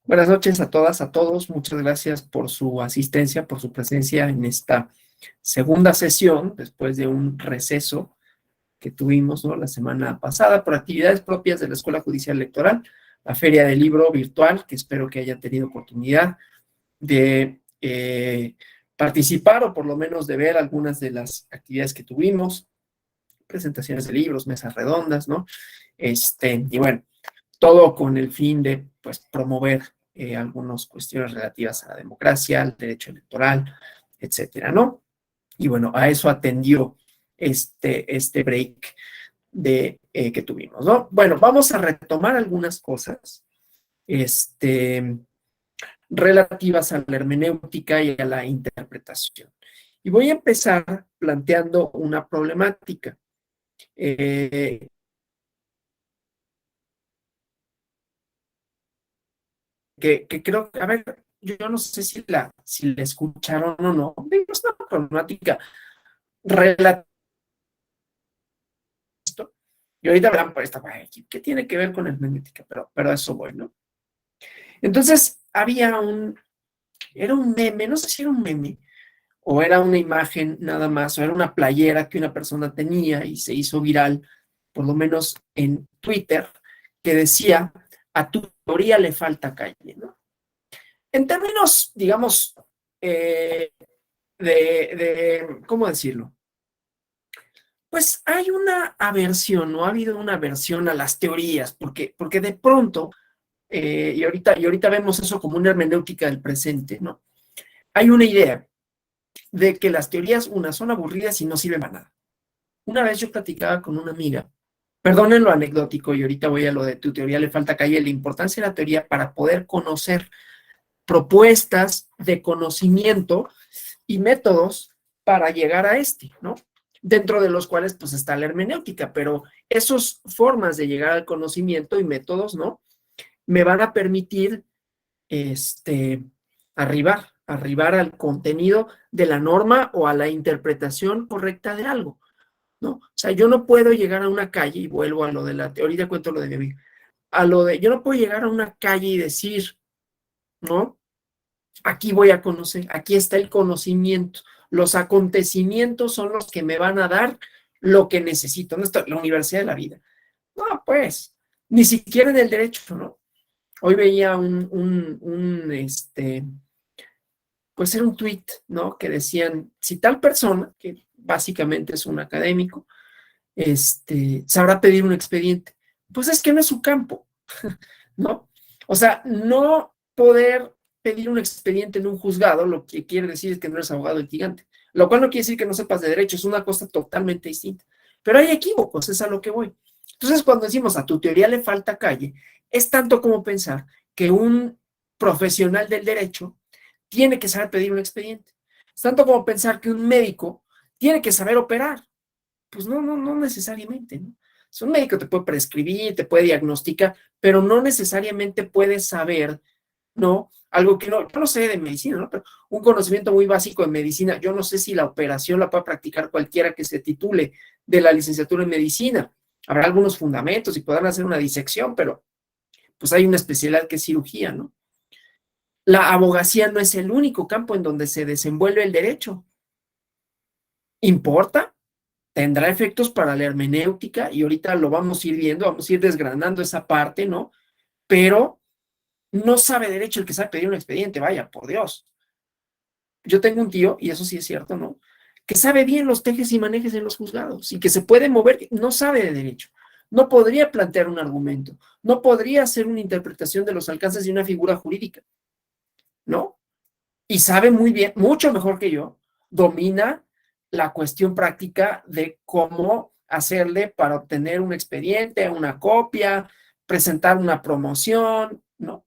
Buenas noches a todas, a todos. Muchas gracias por su asistencia, por su presencia en esta segunda sesión, después de un receso que tuvimos, ¿no?, la semana pasada por actividades propias de la Escuela Judicial Electoral, la Feria del Libro virtual, que espero que hayan tenido oportunidad de participar o por lo menos de ver algunas de las actividades que tuvimos, presentaciones de libros, mesas redondas, ¿no? Y bueno, todo con el fin de, pues, promover algunas cuestiones relativas a la democracia, al derecho electoral, etcétera, ¿no? Y bueno, a eso atendió este break que tuvimos, ¿no? Bueno, vamos a retomar algunas cosas relativas a la hermenéutica y a la interpretación. Y voy a empezar planteando una problemática. Que creo que, a ver, yo no sé si la escucharon o no, es una problemática relativa. Y ahorita verán por esta, ¿qué tiene que ver con hermenéutica? Pero a eso voy, ¿no? Entonces, era un meme, no sé si era un meme, o era una imagen nada más, o era una playera que una persona tenía y se hizo viral, por lo menos en Twitter, que decía, a tu teoría le falta calle, ¿no? En términos, digamos, ¿cómo decirlo? Pues hay una aversión, ¿no? Ha habido una aversión a las teorías, porque de pronto, y ahorita vemos eso como una hermenéutica del presente, ¿no? Hay una idea de que las teorías, son aburridas y no sirven para nada. Una vez yo platicaba con una amiga, perdonen lo anecdótico, y ahorita voy a lo de tu teoría le falta calle, la importancia de la teoría para poder conocer propuestas de conocimiento y métodos para llegar a ¿no? Dentro de los cuales pues está la hermenéutica, pero esas formas de llegar al conocimiento y métodos, ¿no?, me van a permitir arribar al contenido de la norma o a la interpretación correcta de algo, ¿no? O sea, yo no puedo llegar a una calle, y vuelvo a lo de la teoría, ahorita cuento lo de mi amigo, yo no puedo llegar a una calle y decir, ¿no?, aquí voy a conocer, aquí está el conocimiento, los acontecimientos son los que me van a dar lo que necesito, no está la universidad de la vida. No, pues, ni siquiera en el derecho, ¿no? Hoy veía pues era un tweet, ¿no?, que decían, si tal persona, que básicamente es un académico, sabrá pedir un expediente. Pues es que no es su campo, ¿no? O sea, no poder pedir un expediente en un juzgado, lo que quiere decir es que no eres abogado litigante, lo cual no quiere decir que no sepas de derecho, es una cosa totalmente distinta. Pero hay equívocos, es a lo que voy. Entonces, cuando decimos a tu teoría le falta calle, es tanto como pensar que un profesional del derecho tiene que saber pedir un expediente. Es tanto como pensar que un médico tiene que saber operar. Pues no necesariamente, ¿no? Si un médico te puede prescribir, te puede diagnosticar, pero no necesariamente puede saber, ¿no?, algo que yo no sé de medicina, ¿no?, pero un conocimiento muy básico de medicina. Yo no sé si la operación la puede practicar cualquiera que se titule de la licenciatura en medicina. Habrá algunos fundamentos y podrán hacer una disección, pero pues hay una especialidad que es cirugía, ¿no? La abogacía no es el único campo en donde se desenvuelve el derecho. ¿Importa? Tendrá efectos para la hermenéutica y ahorita lo vamos a ir viendo, vamos a ir desgranando esa parte, ¿no? Pero no sabe derecho el que sabe pedir un expediente, vaya, por Dios. Yo tengo un tío, y eso sí es cierto, ¿no?, que sabe bien los tejes y manejes en los juzgados y que se puede mover, no sabe de derecho. No podría plantear un argumento, no podría hacer una interpretación de los alcances de una figura jurídica, ¿no? Y sabe muy bien, mucho mejor que yo, domina la cuestión práctica de cómo hacerle para obtener un expediente, una copia, presentar una promoción, ¿no?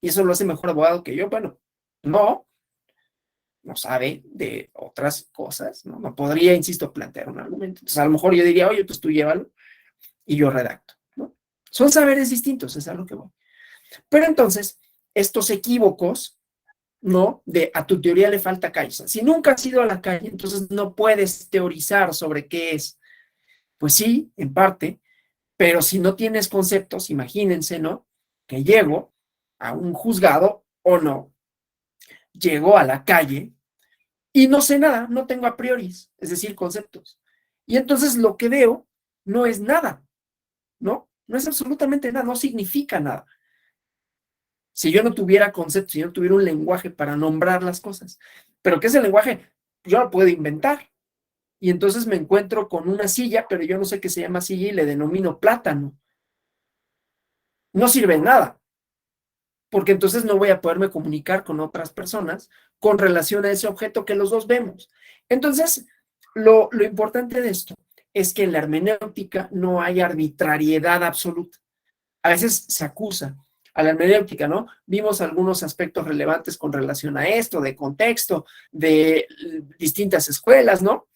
Y eso lo hace mejor abogado que yo. Bueno, no sabe de otras cosas, ¿no? No podría, insisto, plantear un argumento. Entonces, a lo mejor yo diría, oye, pues tú llévalo y yo redacto, ¿no? Son saberes distintos, es a lo que voy. Pero entonces, estos equívocos, ¿no?, de a tu teoría le falta calle. Si nunca has ido a la calle, entonces no puedes teorizar sobre qué es. Pues sí, en parte, pero si no tienes conceptos, imagínense, ¿no?, que llego a un juzgado o no, llego a la calle y no sé nada, no tengo a prioris, es decir, conceptos. Y entonces lo que veo no es nada, ¿no? No es absolutamente nada, no significa nada. Si yo no tuviera conceptos, si yo no tuviera un lenguaje para nombrar las cosas. Pero ¿qué es el lenguaje? Yo lo puedo inventar. Y entonces me encuentro con una silla, pero yo no sé qué se llama silla y le denomino plátano. No sirve en nada, porque entonces no voy a poderme comunicar con otras personas con relación a ese objeto que los dos vemos. Entonces, lo importante de esto es que en la hermenéutica no hay arbitrariedad absoluta. A veces se acusa a la hermenéutica, ¿no? Vimos algunos aspectos relevantes con relación a esto, de contexto, de distintas escuelas, ¿no?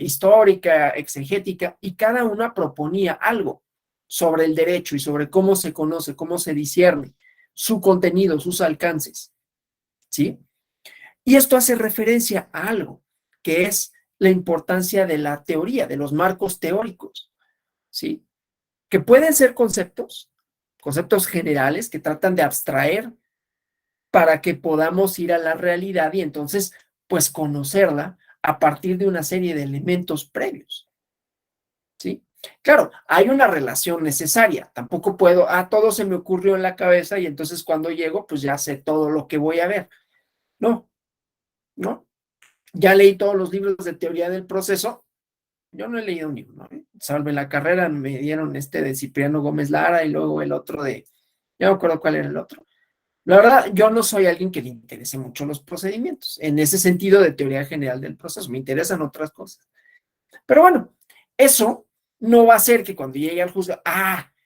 Histórica, exegética, y cada una proponía algo sobre el derecho y sobre cómo se conoce, cómo se discierne, su contenido, sus alcances, ¿sí? Y esto hace referencia a algo, que es la importancia de la teoría, de los marcos teóricos, ¿sí? Que pueden ser conceptos generales que tratan de abstraer para que podamos ir a la realidad y entonces, pues, conocerla a partir de una serie de elementos previos, ¿sí? Claro, hay una relación necesaria, tampoco puedo, todo se me ocurrió en la cabeza y entonces cuando llego, pues ya sé todo lo que voy a ver. No, no, ya leí todos los libros de teoría del proceso, yo no he leído ni uno, ¿eh? Salvo en la carrera me dieron de Cipriano Gómez Lara y luego el otro ya no me acuerdo cuál era el otro. La verdad, yo no soy alguien que le interese mucho los procedimientos, en ese sentido de teoría general del proceso, me interesan otras cosas. Pero bueno, eso no va a hacer que cuando llegue al juzgado,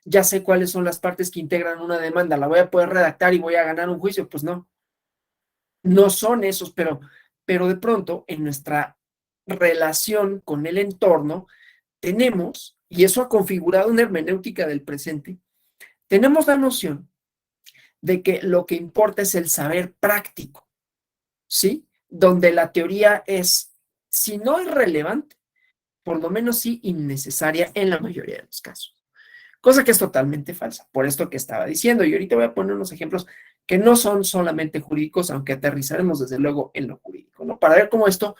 ya sé cuáles son las partes que integran una demanda, la voy a poder redactar y voy a ganar un juicio. Pues no, no son esos, pero de pronto en nuestra relación con el entorno tenemos, y eso ha configurado una hermenéutica del presente, tenemos la noción de que lo que importa es el saber práctico, ¿sí? Donde la teoría es, si no irrelevante, por lo menos sí innecesaria en la mayoría de los casos. Cosa que es totalmente falsa, por esto que estaba diciendo. Y ahorita voy a poner unos ejemplos que no son solamente jurídicos, aunque aterrizaremos desde luego en lo jurídico, ¿no? Para ver cómo esto,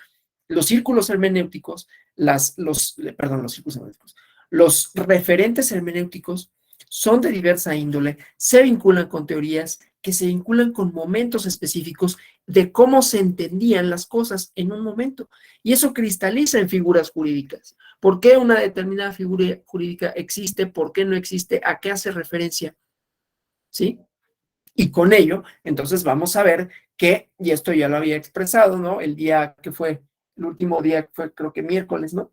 los círculos hermenéuticos, los círculos hermenéuticos, los referentes hermenéuticos son de diversa índole, se vinculan con teorías que se vinculan con momentos específicos de cómo se entendían las cosas en un momento. Y eso cristaliza en figuras jurídicas. ¿Por qué una determinada figura jurídica existe? ¿Por qué no existe? ¿A qué hace referencia? ¿Sí? Y con ello, entonces vamos a ver que, y esto ya lo había expresado, ¿no? El día que fue, el último día fue creo que miércoles, ¿no?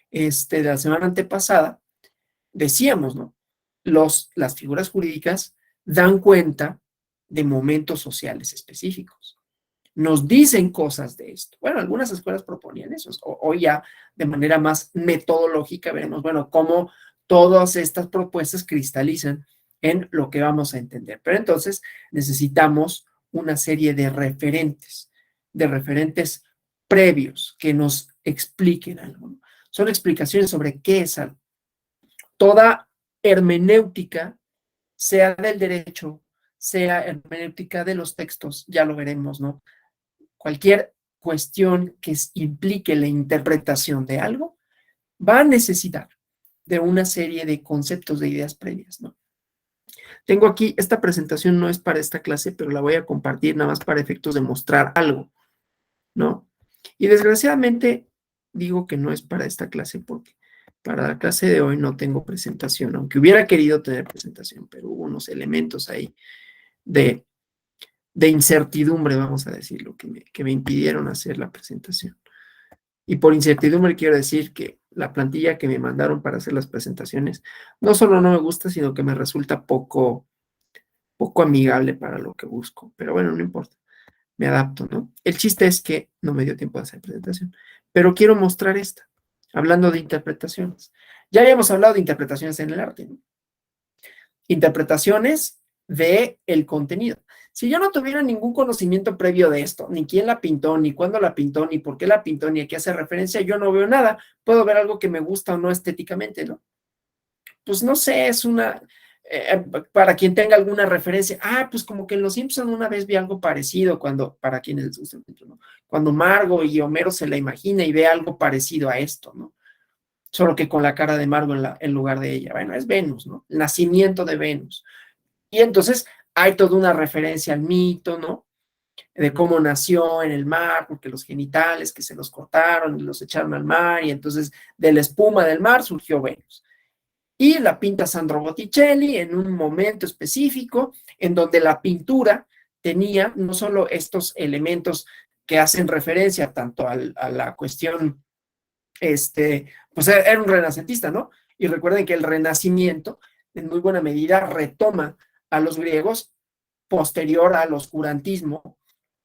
De la semana antepasada, decíamos, ¿no? Las figuras jurídicas dan cuenta de momentos sociales específicos. Nos dicen cosas de esto. Bueno, algunas escuelas proponían eso. Hoy ya de manera más metodológica veremos, bueno, cómo todas estas propuestas cristalizan en lo que vamos a entender. Pero entonces necesitamos una serie de referentes previos que nos expliquen algo, ¿no? Son explicaciones sobre qué es algo. Toda hermenéutica, sea del derecho, sea hermenéutica de los textos, ya lo veremos, ¿no? Cualquier cuestión que implique la interpretación de algo va a necesitar de una serie de conceptos, de ideas previas, ¿no? Tengo aquí, esta presentación no es para esta clase, pero la voy a compartir nada más para efectos de mostrar algo, ¿no? Y desgraciadamente digo que no es para esta clase porque para la clase de hoy no tengo presentación, aunque hubiera querido tener presentación, pero hubo unos elementos ahí de incertidumbre, vamos a decirlo, que me impidieron hacer la presentación. Y por incertidumbre quiero decir que la plantilla que me mandaron para hacer las presentaciones no solo no me gusta, sino que me resulta poco amigable para lo que busco. Pero bueno, no importa, me adapto, ¿no? El chiste es que no me dio tiempo de hacer presentación, pero quiero mostrar esta, hablando de interpretaciones. Ya habíamos hablado de interpretaciones en el arte, ¿no? Interpretaciones de el contenido. Si yo no tuviera ningún conocimiento previo de esto, ni quién la pintó, ni cuándo la pintó, ni por qué la pintó, ni a qué hace referencia, yo no veo nada. Puedo ver algo que me gusta o no estéticamente, ¿no? Pues no sé, para quien tenga alguna referencia, pues como que en Los Simpson una vez vi algo parecido para quienes les gusta, ¿no? Cuando Margo y Homero se la imagina y ve algo parecido a esto, ¿no? Solo que con la cara de Margo en lugar de ella. Bueno, es Venus, ¿no? El nacimiento de Venus. Y entonces hay toda una referencia al mito, ¿no? De cómo nació en el mar, porque los genitales que se los cortaron y los echaron al mar, y entonces de la espuma del mar surgió Venus. Y la pinta Sandro Botticelli en un momento específico en donde la pintura tenía no solo estos elementos que hacen referencia tanto a la cuestión, pues era un renacentista, ¿no? Y recuerden que el Renacimiento en muy buena medida retoma a los griegos posterior al oscurantismo,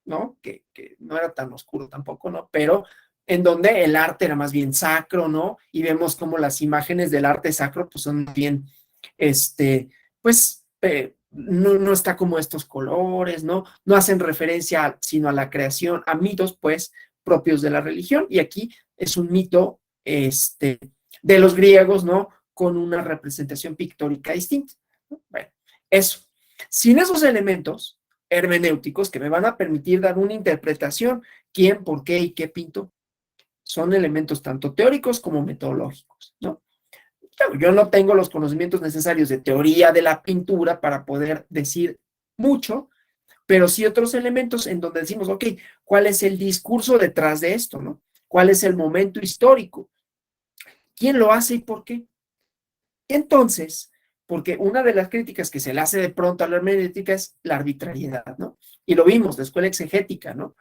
¿no? Que no era tan oscuro tampoco, ¿no? Pero en donde el arte era más bien sacro, ¿no? Y vemos como las imágenes del arte sacro, pues son bien, pues, no está como estos colores, ¿no? No hacen referencia sino a la creación, a mitos, pues, propios de la religión. Y aquí es un mito, de los griegos, ¿no? Con una representación pictórica distinta. Bueno, eso. Sin esos elementos hermenéuticos que me van a permitir dar una interpretación, quién, por qué y qué pinto, son elementos tanto teóricos como metodológicos, ¿no? Claro, yo no tengo los conocimientos necesarios de teoría de la pintura para poder decir mucho, pero sí otros elementos en donde decimos, ok, ¿cuál es el discurso detrás de esto, no? ¿Cuál es el momento histórico? ¿Quién lo hace y por qué? Entonces, porque una de las críticas que se le hace de pronto a la hermenéutica es la arbitrariedad, ¿no? Y lo vimos, la escuela exegética, ¿no?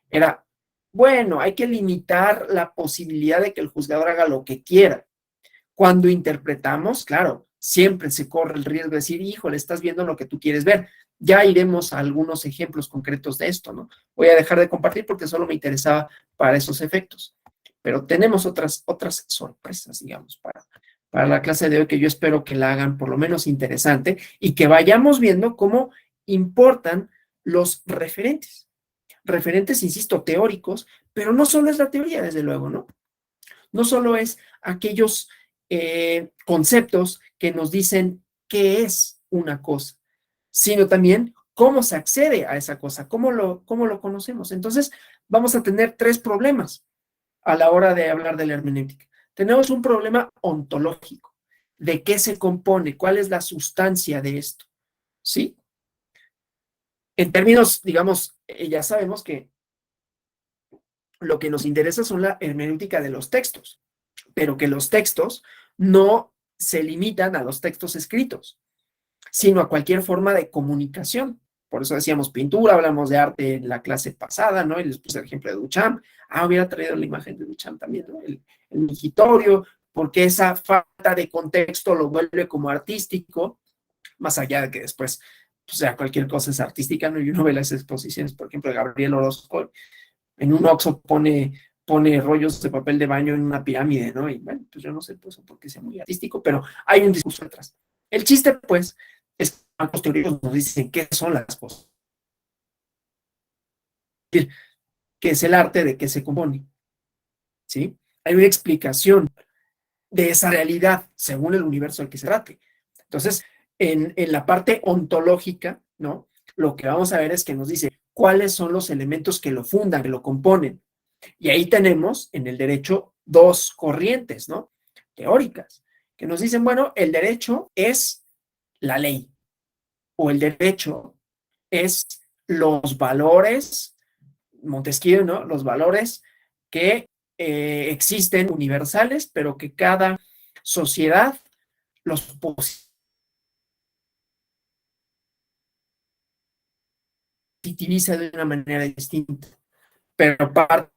Era, bueno, hay que limitar la posibilidad de que el juzgador haga lo que quiera. Cuando interpretamos, claro, siempre se corre el riesgo de decir, híjole, estás viendo lo que tú quieres ver. Ya iremos a algunos ejemplos concretos de esto, ¿no? Voy a dejar de compartir porque solo me interesaba para esos efectos. Pero tenemos otras sorpresas, digamos, para la clase de hoy, que yo espero que la hagan por lo menos interesante y que vayamos viendo cómo importan los referentes. Referentes, insisto, teóricos, pero no solo es la teoría, desde luego, ¿no? No solo es aquellos conceptos que nos dicen qué es una cosa, sino también cómo se accede a esa cosa, cómo lo conocemos. Entonces, vamos a tener tres problemas a la hora de hablar de la hermenéutica. Tenemos un problema ontológico. ¿De qué se compone? ¿Cuál es la sustancia de esto? ¿Sí? En términos, digamos, ya sabemos que lo que nos interesa son la hermenéutica de los textos, pero que los textos no se limitan a los textos escritos, sino a cualquier forma de comunicación. Por eso decíamos pintura, hablamos de arte en la clase pasada, ¿no? Y les puse el ejemplo de Duchamp. Hubiera traído la imagen de Duchamp también, ¿no? El mingitorio, porque esa falta de contexto lo vuelve como artístico, más allá de que después, o sea, cualquier cosa es artística, ¿no? Y uno ve las exposiciones, por ejemplo, de Gabriel Orozco, en un Oxxo pone rollos de papel de baño en una pirámide, ¿no? Y bueno, pues yo no sé pues, por qué sea muy artístico, pero hay un discurso detrás. El chiste, pues, es que los teóricos nos dicen qué son las cosas, qué es el arte, de qué se compone, ¿sí? Hay una explicación de esa realidad según el universo al que se trate. Entonces, en la parte ontológica, ¿no? Lo que vamos a ver es que nos dice cuáles son los elementos que lo fundan, que lo componen. Y ahí tenemos en el derecho dos corrientes, ¿no? Teóricas, que nos dicen, bueno, el derecho es la ley, o el derecho es los valores, Montesquieu, ¿no? Los valores que existen universales, pero que cada sociedad los positiviza de una manera distinta, pero parte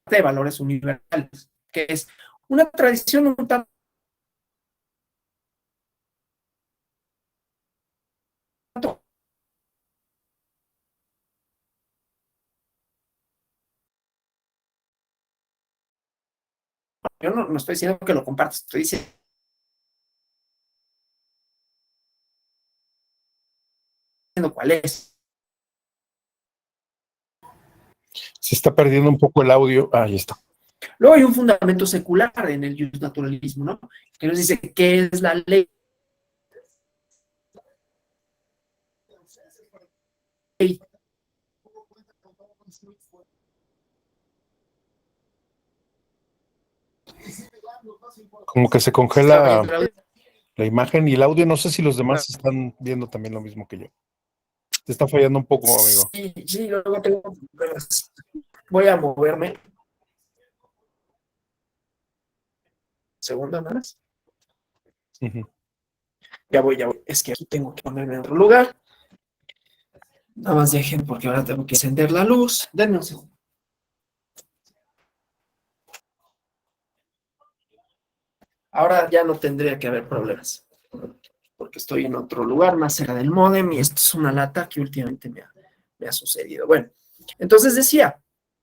de valores universales, que es una tradición un tanto. Yo no estoy diciendo que lo compartas, estoy diciendo cuál es. Se está perdiendo un poco el audio. Ahí está. Luego hay un fundamento secular en el justnaturalismo, ¿no? Que nos dice qué es la ley. Como que se ¿Se está congela fallando el audio? la imagen y el audio. No sé si los demás están viendo también lo mismo que yo. Te está fallando un poco, amigo. Sí, sí, luego tengo problemas. Voy a moverme. Segunda más. Ya voy. Es que aquí tengo que ponerme en otro lugar. Nada más dejen porque ahora tengo que encender la luz. Denme un segundo. Ahora ya no tendría que haber problemas. Porque estoy en otro lugar más cerca del módem y esto es una lata que últimamente me ha sucedido. Bueno, entonces decía,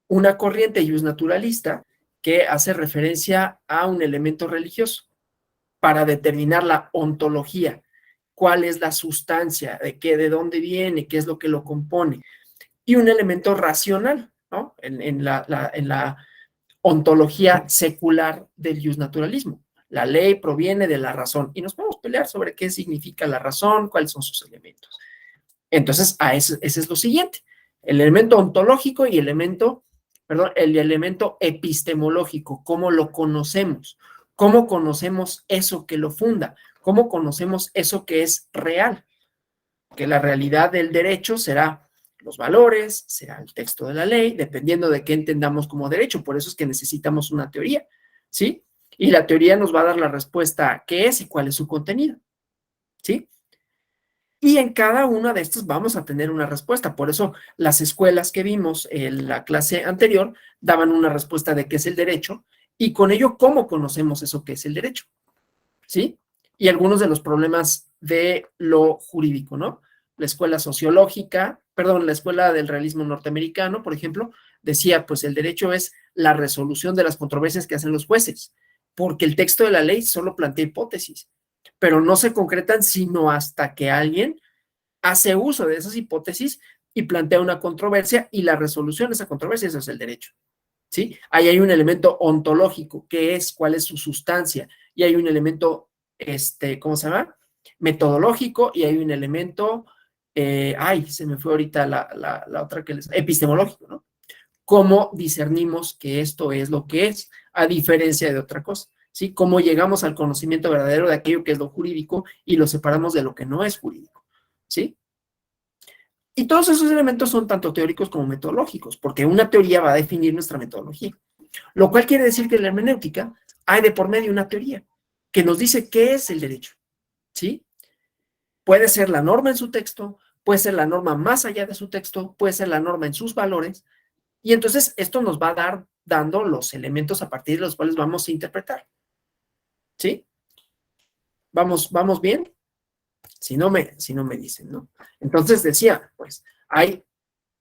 una corriente justnaturalista que hace referencia a un elemento religioso para determinar la ontología, cuál es la sustancia, de dónde viene, qué es lo que lo compone, y un elemento racional, ¿no? En la ontología secular del justnaturalismo. La ley proviene de la razón y nos podemos pelear sobre qué significa la razón, cuáles son sus elementos. Entonces, ese es lo siguiente, el elemento ontológico y el elemento epistemológico, cómo lo conocemos, cómo conocemos eso que lo funda, cómo conocemos eso que es real, que la realidad del derecho será los valores, será el texto de la ley, dependiendo de qué entendamos como derecho, por eso es que necesitamos una teoría, ¿sí? Y la teoría nos va a dar la respuesta a qué es y cuál es su contenido, ¿sí? Y en cada una de estas vamos a tener una respuesta. Por eso las escuelas que vimos en la clase anterior daban una respuesta de qué es el derecho y con ello cómo conocemos eso que es el derecho, ¿sí? Y algunos de los problemas de lo jurídico, ¿no? La escuela sociológica, perdón, la escuela del realismo norteamericano, por ejemplo, decía, pues el derecho es la resolución de las controversias que hacen los jueces, porque el texto de la ley solo plantea hipótesis, pero no se concretan sino hasta que alguien hace uso de esas hipótesis y plantea una controversia y la resolución de esa controversia, eso es el derecho, ¿sí? Ahí hay un elemento ontológico, que es cuál es su sustancia, y hay un elemento, ¿cómo se llama? Metodológico, y hay un elemento, se me fue ahorita la otra que les, epistemológico, ¿no? Cómo discernimos que esto es lo que es, a diferencia de otra cosa, ¿sí? Cómo llegamos al conocimiento verdadero de aquello que es lo jurídico y lo separamos de lo que no es jurídico, ¿sí? Y todos esos elementos son tanto teóricos como metodológicos, porque una teoría va a definir nuestra metodología. Lo cual quiere decir que en la hermenéutica hay de por medio una teoría que nos dice qué es el derecho, ¿sí? Puede ser la norma en su texto, puede ser la norma más allá de su texto, puede ser la norma en sus valores, y entonces esto nos va a dando los elementos a partir de los cuales vamos a interpretar, ¿sí? ¿Vamos bien? Si no me dicen, ¿no? Entonces decía, pues, hay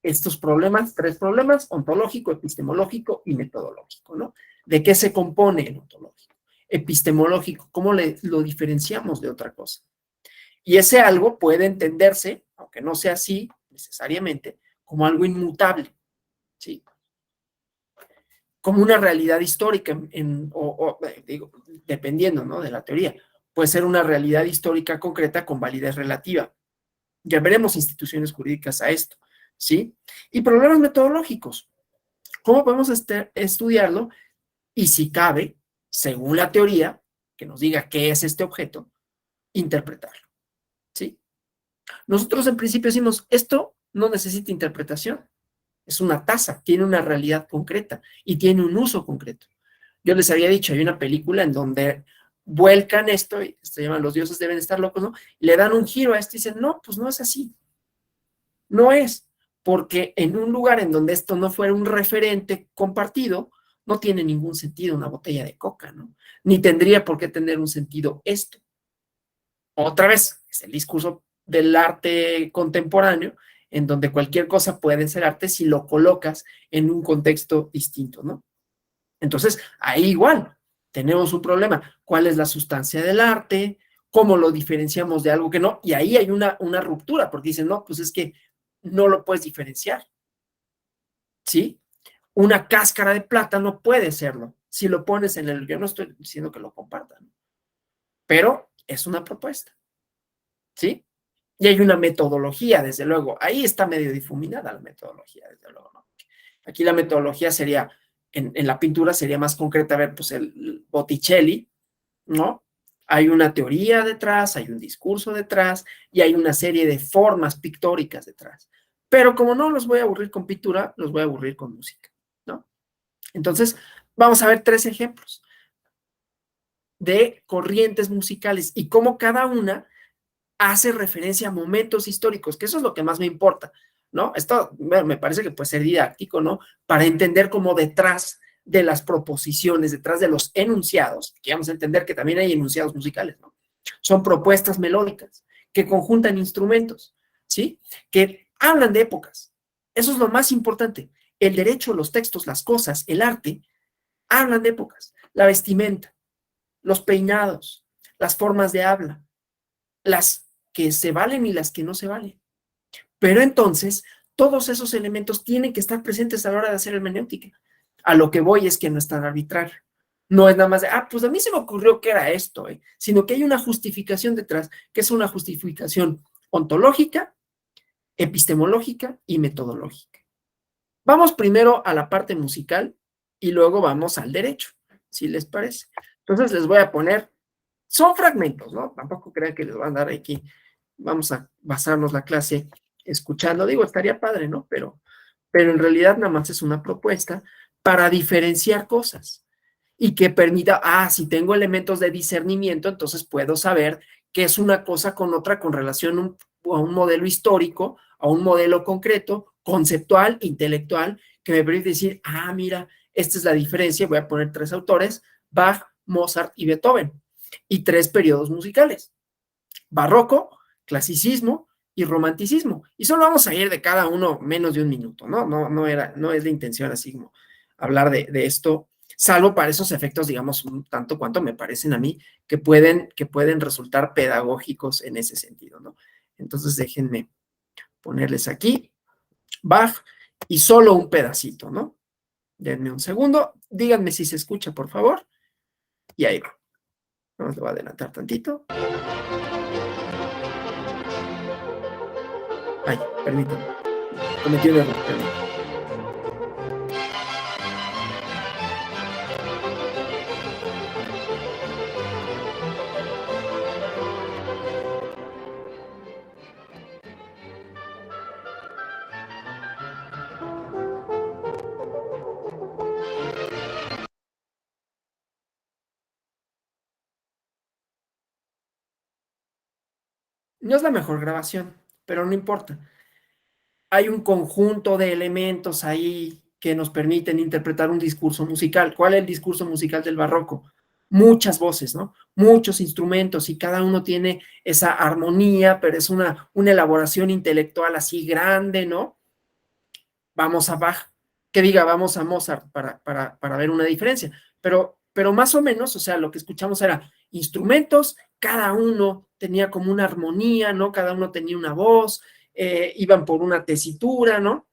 estos problemas, tres problemas, ontológico, epistemológico y metodológico, ¿no? ¿De qué se compone el ontológico? Epistemológico, ¿cómo lo diferenciamos de otra cosa? Y ese algo puede entenderse, aunque no sea así necesariamente, como algo inmutable, ¿sí? Como una realidad histórica, digo, dependiendo, ¿no?, de la teoría. Puede ser una realidad histórica concreta con validez relativa. Ya veremos instituciones jurídicas a esto, ¿sí? Y problemas metodológicos. ¿Cómo podemos estudiarlo? Y si cabe, según la teoría, que nos diga qué es este objeto, interpretarlo, ¿sí? Nosotros en principio decimos, esto no necesita interpretación. Es una taza, tiene una realidad concreta y tiene un uso concreto. Yo les había dicho, hay una película en donde vuelcan esto, y se llama Los dioses deben estar locos, ¿no? Le dan un giro a esto y dicen, no, pues no es así. No es, porque en un lugar en donde esto no fuera un referente compartido, no tiene ningún sentido una botella de coca, ¿no? Ni tendría por qué tener un sentido esto. Otra vez, es el discurso del arte contemporáneo, en donde cualquier cosa puede ser arte si lo colocas en un contexto distinto, ¿no? Entonces, ahí igual, tenemos un problema. ¿Cuál es la sustancia del arte? ¿Cómo lo diferenciamos de algo que no? Y ahí hay una ruptura, porque dicen, no, pues es que no lo puedes diferenciar, ¿sí? Una cáscara de plátano puede serlo, si lo pones en el... Yo no estoy diciendo que lo compartan, pero es una propuesta, ¿sí? Y hay una metodología, desde luego. Ahí está medio difuminada la metodología, desde luego, ¿no? Aquí la metodología sería, en la pintura sería más concreta, a ver, pues el Botticelli, ¿no? Hay una teoría detrás, hay un discurso detrás y hay una serie de formas pictóricas detrás. Pero como no los voy a aburrir con pintura, los voy a aburrir con música, ¿no? Entonces, vamos a ver 3 ejemplos de corrientes musicales y cómo cada una hace referencia a momentos históricos, que eso es lo que más me importa, ¿no? Esto bueno, me parece que puede ser didáctico, ¿no? Para entender cómo detrás de las proposiciones, detrás de los enunciados, que vamos a entender que también hay enunciados musicales, ¿no? Son propuestas melódicas que conjuntan instrumentos, ¿sí? Que hablan de épocas. Eso es lo más importante. El derecho, los textos, las cosas, el arte, hablan de épocas. La vestimenta, los peinados, las formas de habla, las que se valen y las que no se valen. Pero entonces, todos esos elementos tienen que estar presentes a la hora de hacer hermenéutica. A lo que voy es que no es tan arbitrario. No es nada más de, pues a mí se me ocurrió que era esto, sino que hay una justificación detrás, que es una justificación ontológica, epistemológica y metodológica. Vamos primero a la parte musical y luego vamos al derecho, si les parece. Entonces les voy a poner, son fragmentos, ¿no? Tampoco crean que les van a dar aquí, vamos a basarnos la clase escuchando, digo, estaría padre, ¿no? Pero en realidad nada más es una propuesta para diferenciar cosas y que permita, si tengo elementos de discernimiento, entonces puedo saber qué es una cosa con otra con relación a un modelo histórico, a un modelo concreto, conceptual, intelectual, que me permite decir, mira, esta es la diferencia, voy a poner 3 autores, Bach, Mozart y Beethoven, y 3 periodos musicales, barroco, clasicismo y romanticismo. Y solo vamos a ir de cada uno menos de un minuto, ¿no? No es la intención así como hablar de esto, salvo para esos efectos, digamos, un tanto cuanto me parecen a mí, que pueden resultar pedagógicos en ese sentido, ¿no? Entonces déjenme ponerles aquí Bach y solo un pedacito, ¿no? Denme un segundo, díganme si se escucha, por favor, y ahí va. Vamos, lo voy a adelantar tantito. Ay, permítanme. Cometí un error, permítanme. No es la mejor grabación, pero no importa. Hay un conjunto de elementos ahí que nos permiten interpretar un discurso musical. ¿Cuál es el discurso musical del barroco? Muchas voces, ¿no? Muchos instrumentos y cada uno tiene esa armonía, pero es una elaboración intelectual así grande, ¿no? Vamos a Bach, que diga, vamos a Mozart para ver una diferencia. Pero más o menos, o sea, lo que escuchamos era instrumentos, cada uno tenía como una armonía, ¿no? Cada uno tenía una voz, iban por una tesitura, ¿no?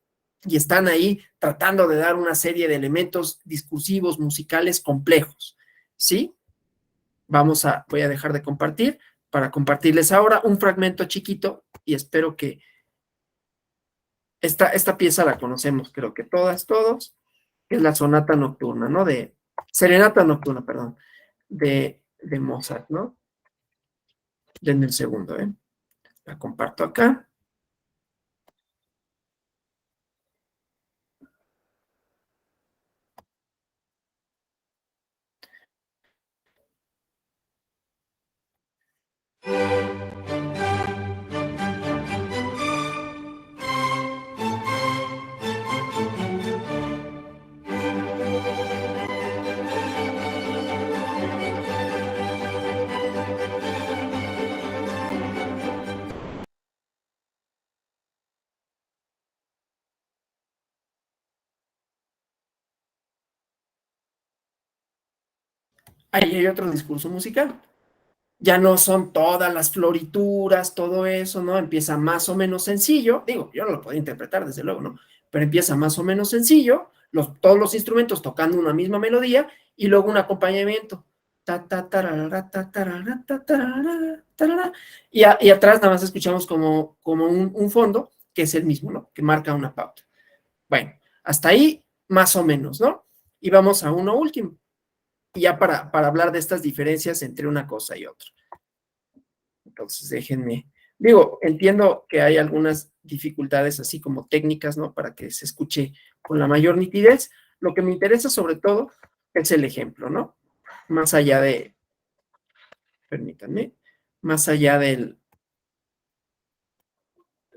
Y están ahí tratando de dar una serie de elementos discursivos, musicales complejos, ¿sí? Voy a dejar de compartir para compartirles ahora un fragmento chiquito y espero que esta pieza la conocemos, creo que todos, es la sonata nocturna, ¿no? Serenata nocturna, perdón, de Mozart, ¿no? Denme el segundo, ¿eh? La comparto acá. Ahí hay otro discurso musical. Ya no son todas las florituras, todo eso, ¿no? Empieza más o menos sencillo. Digo, yo no lo puedo interpretar, desde luego, ¿no? Pero empieza más o menos sencillo, todos los instrumentos tocando una misma melodía y luego un acompañamiento. Ta, ta, tarara, ta, tarara, ta, tarara, tarara, y atrás nada más escuchamos como un fondo que es el mismo, ¿no? Que marca una pauta. Bueno, hasta ahí más o menos, ¿no? Y vamos a uno último, y ya para hablar de estas diferencias entre una cosa y otra. Entonces, déjenme, digo, entiendo que hay algunas dificultades así como técnicas, ¿no? Para que se escuche con la mayor nitidez. Lo que me interesa sobre todo es el ejemplo, ¿no? Más allá de, permítanme, más allá de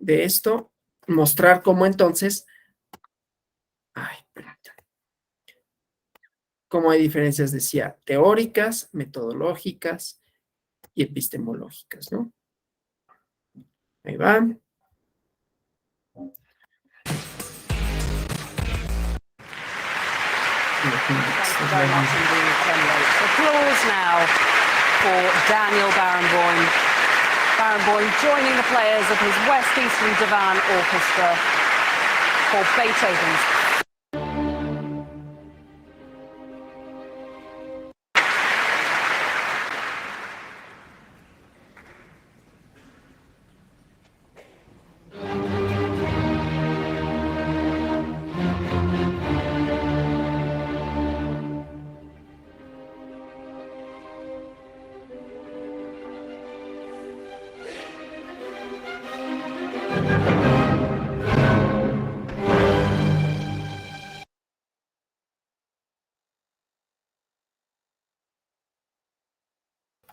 esto, mostrar cómo entonces, ay, permítanme, cómo hay diferencias, decía, teóricas, metodológicas y epistemológicas, ¿no? Ahí va. Thank you very much indeed, Ken. Applause now for Daniel Barenboim. Barenboim joining the players of his West Eastern Divan Orchestra for Beethoven's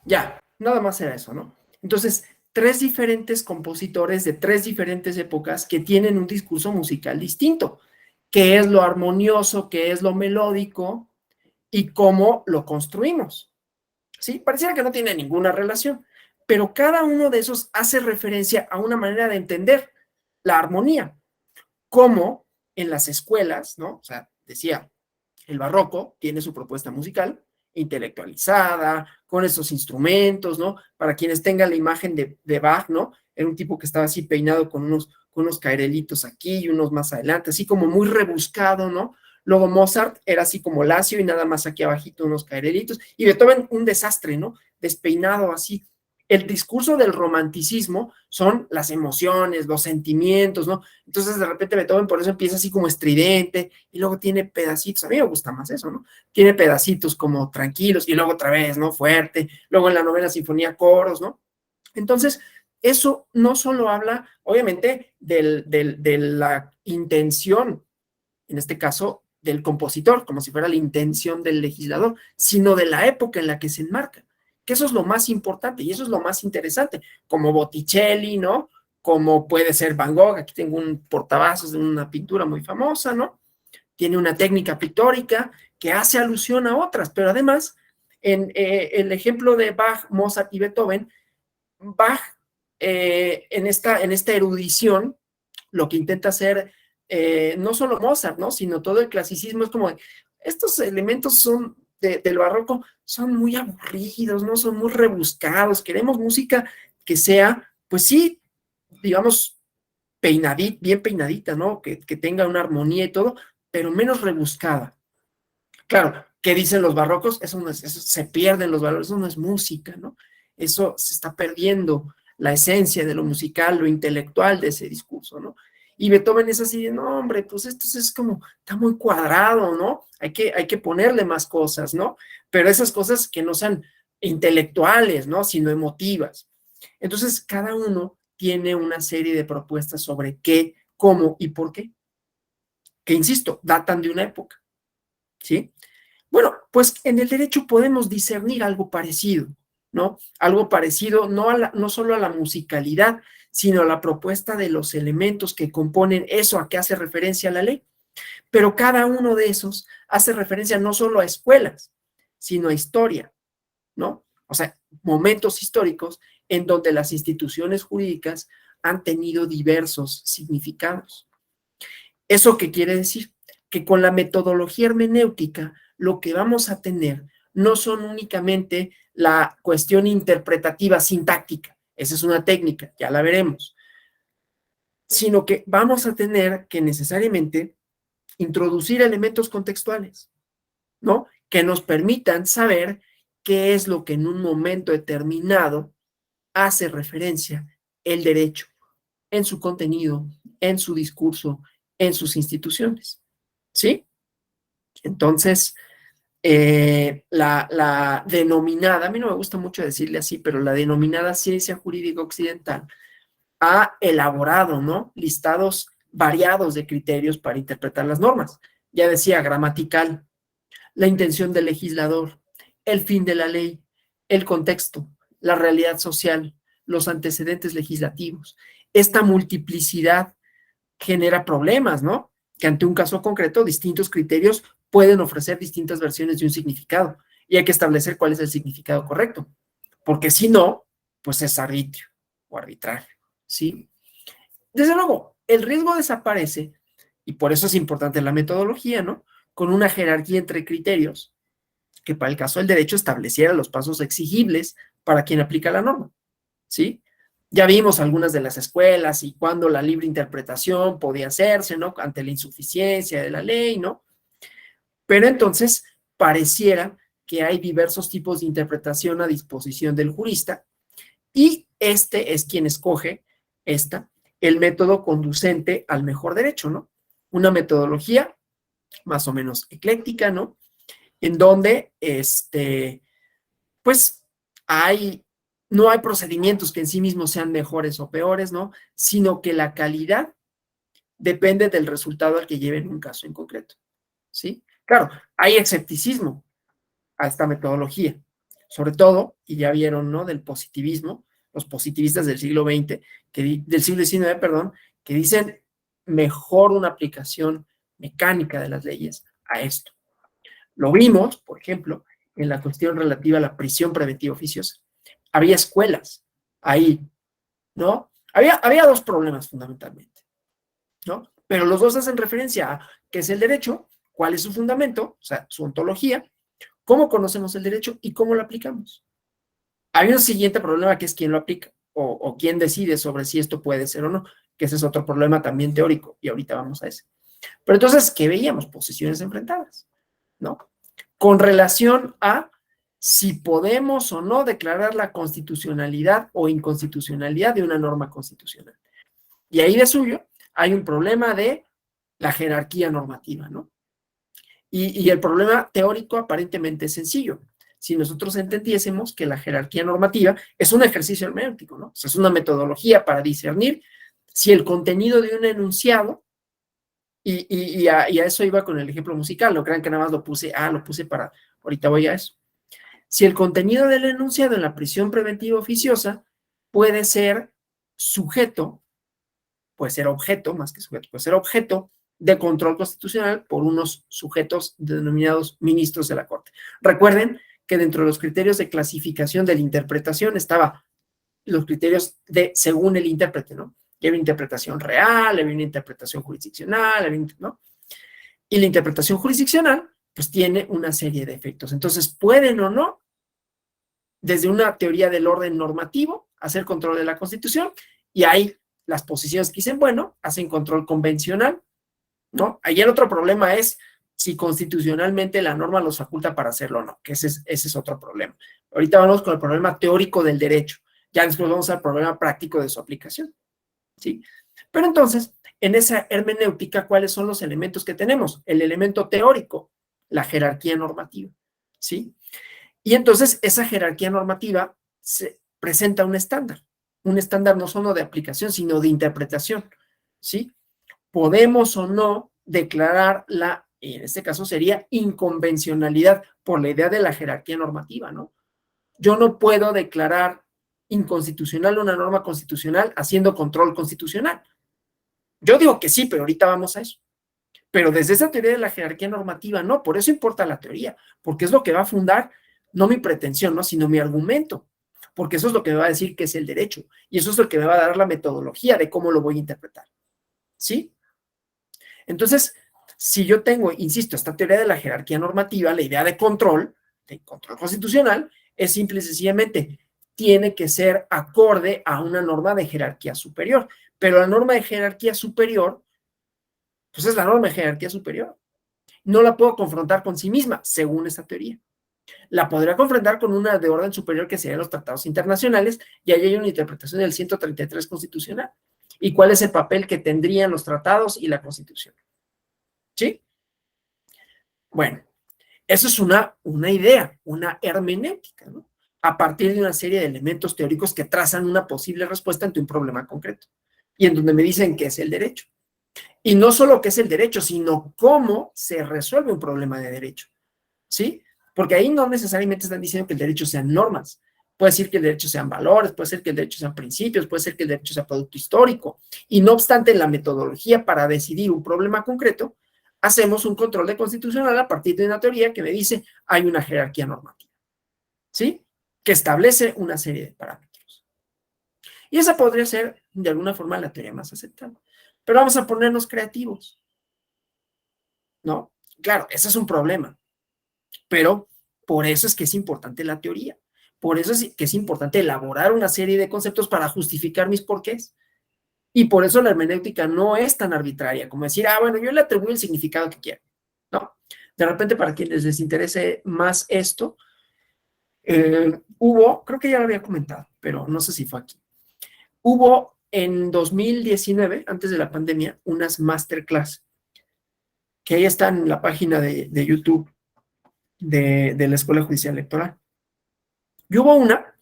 Ya, nada más era eso, ¿no? Entonces, tres diferentes compositores de tres diferentes épocas que tienen un discurso musical distinto, qué es lo armonioso, qué es lo melódico y cómo lo construimos. ¿Sí? Pareciera que no tiene ninguna relación, pero cada uno de esos hace referencia a una manera de entender la armonía, como en las escuelas, ¿no? O sea, decía, el barroco tiene su propuesta musical intelectualizada, con esos instrumentos, ¿no? Para quienes tengan la imagen de Bach, ¿no? Era un tipo que estaba así peinado con unos cairelitos aquí y unos más adelante, así como muy rebuscado, ¿no? Luego Mozart era así como lacio y nada más aquí abajito unos cairelitos, y Beethoven un desastre, ¿no? Despeinado así. El discurso del romanticismo son las emociones, los sentimientos, ¿no? Entonces de repente Beethoven por eso empieza así como estridente y luego tiene pedacitos, a mí me gusta más eso, ¿no? Tiene pedacitos como tranquilos y luego otra vez, ¿no? Fuerte, luego en la novena sinfonía coros, ¿no? Entonces, eso no solo habla, obviamente, de la intención, en este caso, del compositor, como si fuera la intención del legislador, sino de la época en la que se enmarca, que eso es lo más importante y eso es lo más interesante, como Botticelli, ¿no? Como puede ser Van Gogh, aquí tengo un portavasos de una pintura muy famosa, ¿no? Tiene una técnica pictórica que hace alusión a otras, pero además, en el ejemplo de Bach, Mozart y Beethoven, Bach, en esta erudición, lo que intenta hacer, no solo Mozart, ¿no? Sino todo el clasicismo, es como, estos elementos son del barroco, son muy aburridos, ¿no? Son muy rebuscados, queremos música que sea, pues sí, digamos, peinadita, bien peinadita, ¿no? Que tenga una armonía y todo, pero menos rebuscada. Claro, ¿qué dicen los barrocos? Eso, no es, eso se pierden los valores, eso no es música, ¿no? Eso se está perdiendo la esencia de lo musical, lo intelectual de ese discurso, ¿no? Y Beethoven es así de, no, hombre, pues esto es como, está muy cuadrado, ¿no? Hay que ponerle más cosas, ¿no? Pero esas cosas que no sean intelectuales, ¿no? Sino emotivas. Entonces, cada uno tiene una serie de propuestas sobre qué, cómo y por qué, que insisto, datan de una época, ¿sí? Bueno, pues en el derecho podemos discernir algo parecido, ¿no? Algo parecido no solo a la musicalidad, sino a la propuesta de los elementos que componen eso a que hace referencia la ley. Pero cada uno de esos hace referencia no solo a escuelas, sino a historia, ¿no? O sea, momentos históricos en donde las instituciones jurídicas han tenido diversos significados. ¿Eso qué quiere decir? Que con la metodología hermenéutica lo que vamos a tener no son únicamente la cuestión interpretativa sintáctica, esa es una técnica, ya la veremos, sino que vamos a tener que necesariamente introducir elementos contextuales, ¿no? Que nos permitan saber qué es lo que en un momento determinado hace referencia el derecho en su contenido, en su discurso, en sus instituciones, ¿sí? Entonces, la denominada, a mí no me gusta mucho decirle así, pero la denominada ciencia jurídica occidental ha elaborado, ¿no? Listados variados de criterios para interpretar las normas. Ya decía, gramatical, la intención del legislador, el fin de la ley, el contexto, la realidad social, los antecedentes legislativos. Esta multiplicidad genera problemas, ¿no? Que ante un caso concreto, distintos criterios pueden ofrecer distintas versiones de un significado y hay que establecer cuál es el significado correcto, porque si no, pues es arbitrio o arbitrario, ¿sí? Desde luego, el riesgo desaparece y por eso es importante la metodología, ¿no? Con una jerarquía entre criterios que para el caso del derecho estableciera los pasos exigibles para quien aplica la norma, ¿sí? Ya vimos algunas de las escuelas y cuándo la libre interpretación podía hacerse, ¿no? Ante la insuficiencia de la ley, ¿no? Pero entonces pareciera que hay diversos tipos de interpretación a disposición del jurista y este es quien escoge el método conducente al mejor derecho, ¿no? Una metodología más o menos ecléctica, ¿no? En donde, pues, no hay procedimientos que en sí mismos sean mejores o peores, ¿no? Sino que la calidad depende del resultado al que lleven un caso en concreto, ¿sí? Claro, hay escepticismo a esta metodología, sobre todo, y ya vieron, ¿no? Del positivismo, los positivistas del siglo XX, del siglo XIX, perdón, que dicen mejor una aplicación mecánica de las leyes a esto. Lo vimos, por ejemplo, en la cuestión relativa a la prisión preventiva oficiosa. Había escuelas ahí, ¿no? Había dos problemas fundamentalmente, ¿no? Pero los dos hacen referencia a qué es el derecho, cuál es su fundamento, o sea, su ontología, cómo conocemos el derecho y cómo lo aplicamos. Hay un siguiente problema que es quién lo aplica o quién decide sobre si esto puede ser o no, que ese es otro problema también teórico y ahorita vamos a ese. Pero entonces, ¿qué veíamos? Posiciones enfrentadas, ¿no? Con relación a si podemos o no declarar la constitucionalidad o inconstitucionalidad de una norma constitucional. Y ahí de suyo hay un problema de la jerarquía normativa, ¿no? Y el problema teórico aparentemente es sencillo. Si nosotros entendiésemos que la jerarquía normativa es un ejercicio hermenéutico, ¿no? O sea, es una metodología para discernir si el contenido de un enunciado, y a eso iba con el ejemplo musical, no crean que nada más lo puse para, ahorita voy a eso. Si el contenido del enunciado en la prisión preventiva oficiosa puede ser sujeto, puede ser objeto, más que sujeto, puede ser objeto de control constitucional por unos sujetos denominados ministros de la Corte. Recuerden que dentro de los criterios de clasificación de la interpretación estaba los criterios de según el intérprete, ¿no? Y había una interpretación real, había una interpretación jurisdiccional, ¿no? Y la interpretación jurisdiccional, pues tiene una serie de efectos. Entonces, pueden o no, desde una teoría del orden normativo, hacer control de la Constitución, y hay las posiciones que dicen, bueno, hacen control convencional, ¿no? Ahí el otro problema es si constitucionalmente la norma los faculta para hacerlo o no, que ese es otro problema. Ahorita vamos con el problema teórico del derecho, ya después vamos al problema práctico de su aplicación, ¿sí? Pero entonces, en esa hermenéutica, ¿cuáles son los elementos que tenemos? El elemento teórico, la jerarquía normativa, ¿sí? Y entonces esa jerarquía normativa se presenta un estándar no solo de aplicación, sino de interpretación, ¿sí? Podemos o no declarar en este caso sería inconvencionalidad por la idea de la jerarquía normativa, ¿no? Yo no puedo declarar inconstitucional una norma constitucional haciendo control constitucional. Yo digo que sí, pero ahorita vamos a eso. Pero desde esa teoría de la jerarquía normativa, no, por eso importa la teoría, porque es lo que va a fundar, no mi pretensión, ¿no? Sino mi argumento, porque eso es lo que me va a decir que es el derecho, y eso es lo que me va a dar la metodología de cómo lo voy a interpretar, ¿sí? Entonces, si yo tengo, insisto, esta teoría de la jerarquía normativa, la idea de control constitucional, es simple y sencillamente, tiene que ser acorde a una norma de jerarquía superior, pero la norma de jerarquía superior, Pues es la norma de jerarquía superior. No la puedo confrontar con sí misma, según esta teoría. La podría confrontar con una de orden superior que serían los tratados internacionales, y ahí hay una interpretación del 133 constitucional. ¿Y cuál es el papel que tendrían los tratados y la Constitución? ¿Sí? Bueno, eso es una idea, una hermenéutica, ¿no? A partir de una serie de elementos teóricos que trazan una posible respuesta ante un problema concreto, y en donde me dicen qué es el derecho. Y no solo qué es el derecho, sino cómo se resuelve un problema de derecho, ¿sí? Porque ahí no necesariamente están diciendo que el derecho sean normas. Puede ser que el derecho sean valores, puede ser que el derecho sean principios, puede ser que el derecho sea producto histórico. Y no obstante, en la metodología para decidir un problema concreto, hacemos un control de constitucional a partir de una teoría que me dice hay una jerarquía normativa, ¿sí? Que establece una serie de parámetros. Y esa podría ser, de alguna forma, la teoría más aceptada. Pero vamos a ponernos creativos, ¿no? Claro, ese es un problema. Pero por eso es que es importante la teoría. Por eso es que es importante elaborar una serie de conceptos para justificar mis porqués. Y por eso la hermenéutica no es tan arbitraria como decir, bueno, yo le atribuyo el significado que quiero, ¿no? De repente, para quienes les interese más esto, creo que ya lo había comentado, pero no sé si fue aquí. Hubo en 2019, antes de la pandemia, unas masterclass, que ahí están en la página de YouTube de la Escuela Judicial Electoral. Y hubo una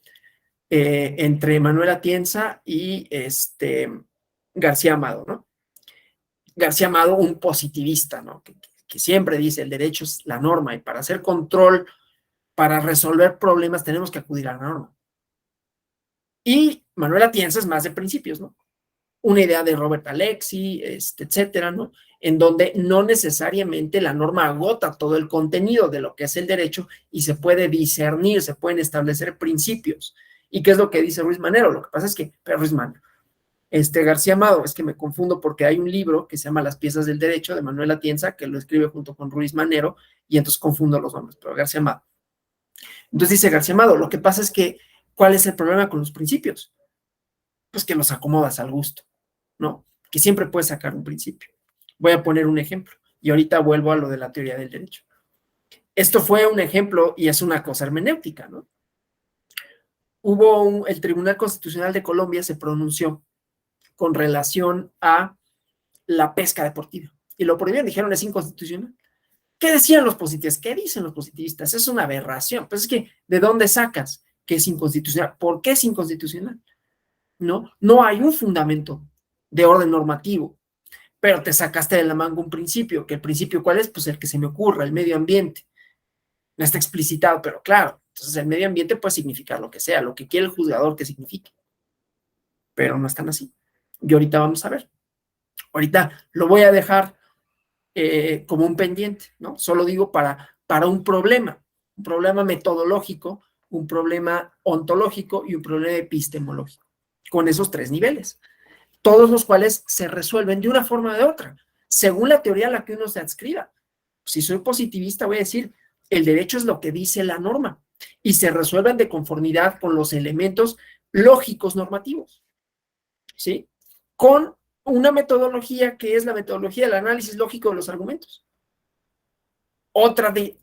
entre Manuel Atienza y García Amado, ¿no? García Amado, un positivista, ¿no? Que siempre dice el derecho es la norma y para hacer control, para resolver problemas tenemos que acudir a la norma. Y Manuel Atienza es más de principios, ¿no? Una idea de Robert Alexi, etcétera, ¿no? En donde no necesariamente la norma agota todo el contenido de lo que es el derecho y se puede discernir, se pueden establecer principios. ¿Y qué es lo que dice Ruiz Manero? Lo que pasa es que, pero Ruiz Manero, García Amado, es que me confundo porque hay un libro que se llama Las piezas del derecho de Manuel Atienza, que lo escribe junto con Ruiz Manero, y entonces confundo los nombres, pero García Amado. Entonces dice García Amado, lo que pasa es que, ¿cuál es el problema con los principios? Pues que los acomodas al gusto, ¿no? Que siempre puedes sacar un principio. Voy a poner un ejemplo, y ahorita vuelvo a lo de la teoría del derecho. Esto fue un ejemplo y es una cosa hermenéutica, ¿no? El Tribunal Constitucional de Colombia se pronunció con relación a la pesca deportiva, y lo prohibieron, dijeron es inconstitucional. ¿Qué decían los positivistas? ¿Qué dicen los positivistas? Es una aberración. Pues es que, ¿de dónde sacas que es inconstitucional? ¿Por qué es inconstitucional? No hay un fundamento de orden normativo, pero te sacaste de la manga un principio, que el principio ¿cuál es? Pues el que se me ocurra, el medio ambiente. No está explicitado, pero claro, entonces el medio ambiente puede significar lo que sea, lo que quiere el juzgador que signifique, pero no están así. Y ahorita vamos a ver. Ahorita lo voy a dejar como un pendiente, ¿no? Solo digo para un problema metodológico, un problema ontológico y un problema epistemológico, con esos tres niveles, todos los cuales se resuelven de una forma o de otra, según la teoría a la que uno se adscriba. Si soy positivista, voy a decir, el derecho es lo que dice la norma, y se resuelven de conformidad con los elementos lógicos normativos, ¿sí? Con una metodología que es la metodología del análisis lógico de los argumentos.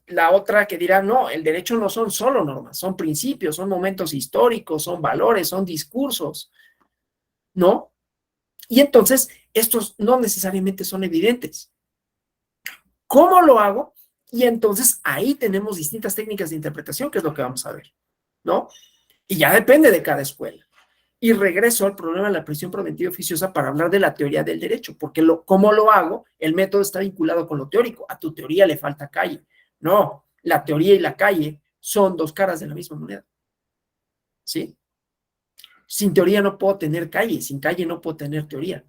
La otra que dirá, no, el derecho no son solo normas, son principios, son momentos históricos, son valores, son discursos, ¿no? Y entonces, estos no necesariamente son evidentes. ¿Cómo lo hago? Y entonces ahí tenemos distintas técnicas de interpretación, que es lo que vamos a ver, ¿no? Y ya depende de cada escuela. Y regreso al problema de la prisión preventiva oficiosa para hablar de la teoría del derecho, porque ¿cómo lo hago? El método está vinculado con lo teórico. A tu teoría le falta calle. No, la teoría y la calle son dos caras de la misma moneda, ¿sí? Sin teoría no puedo tener calle, sin calle no puedo tener teoría.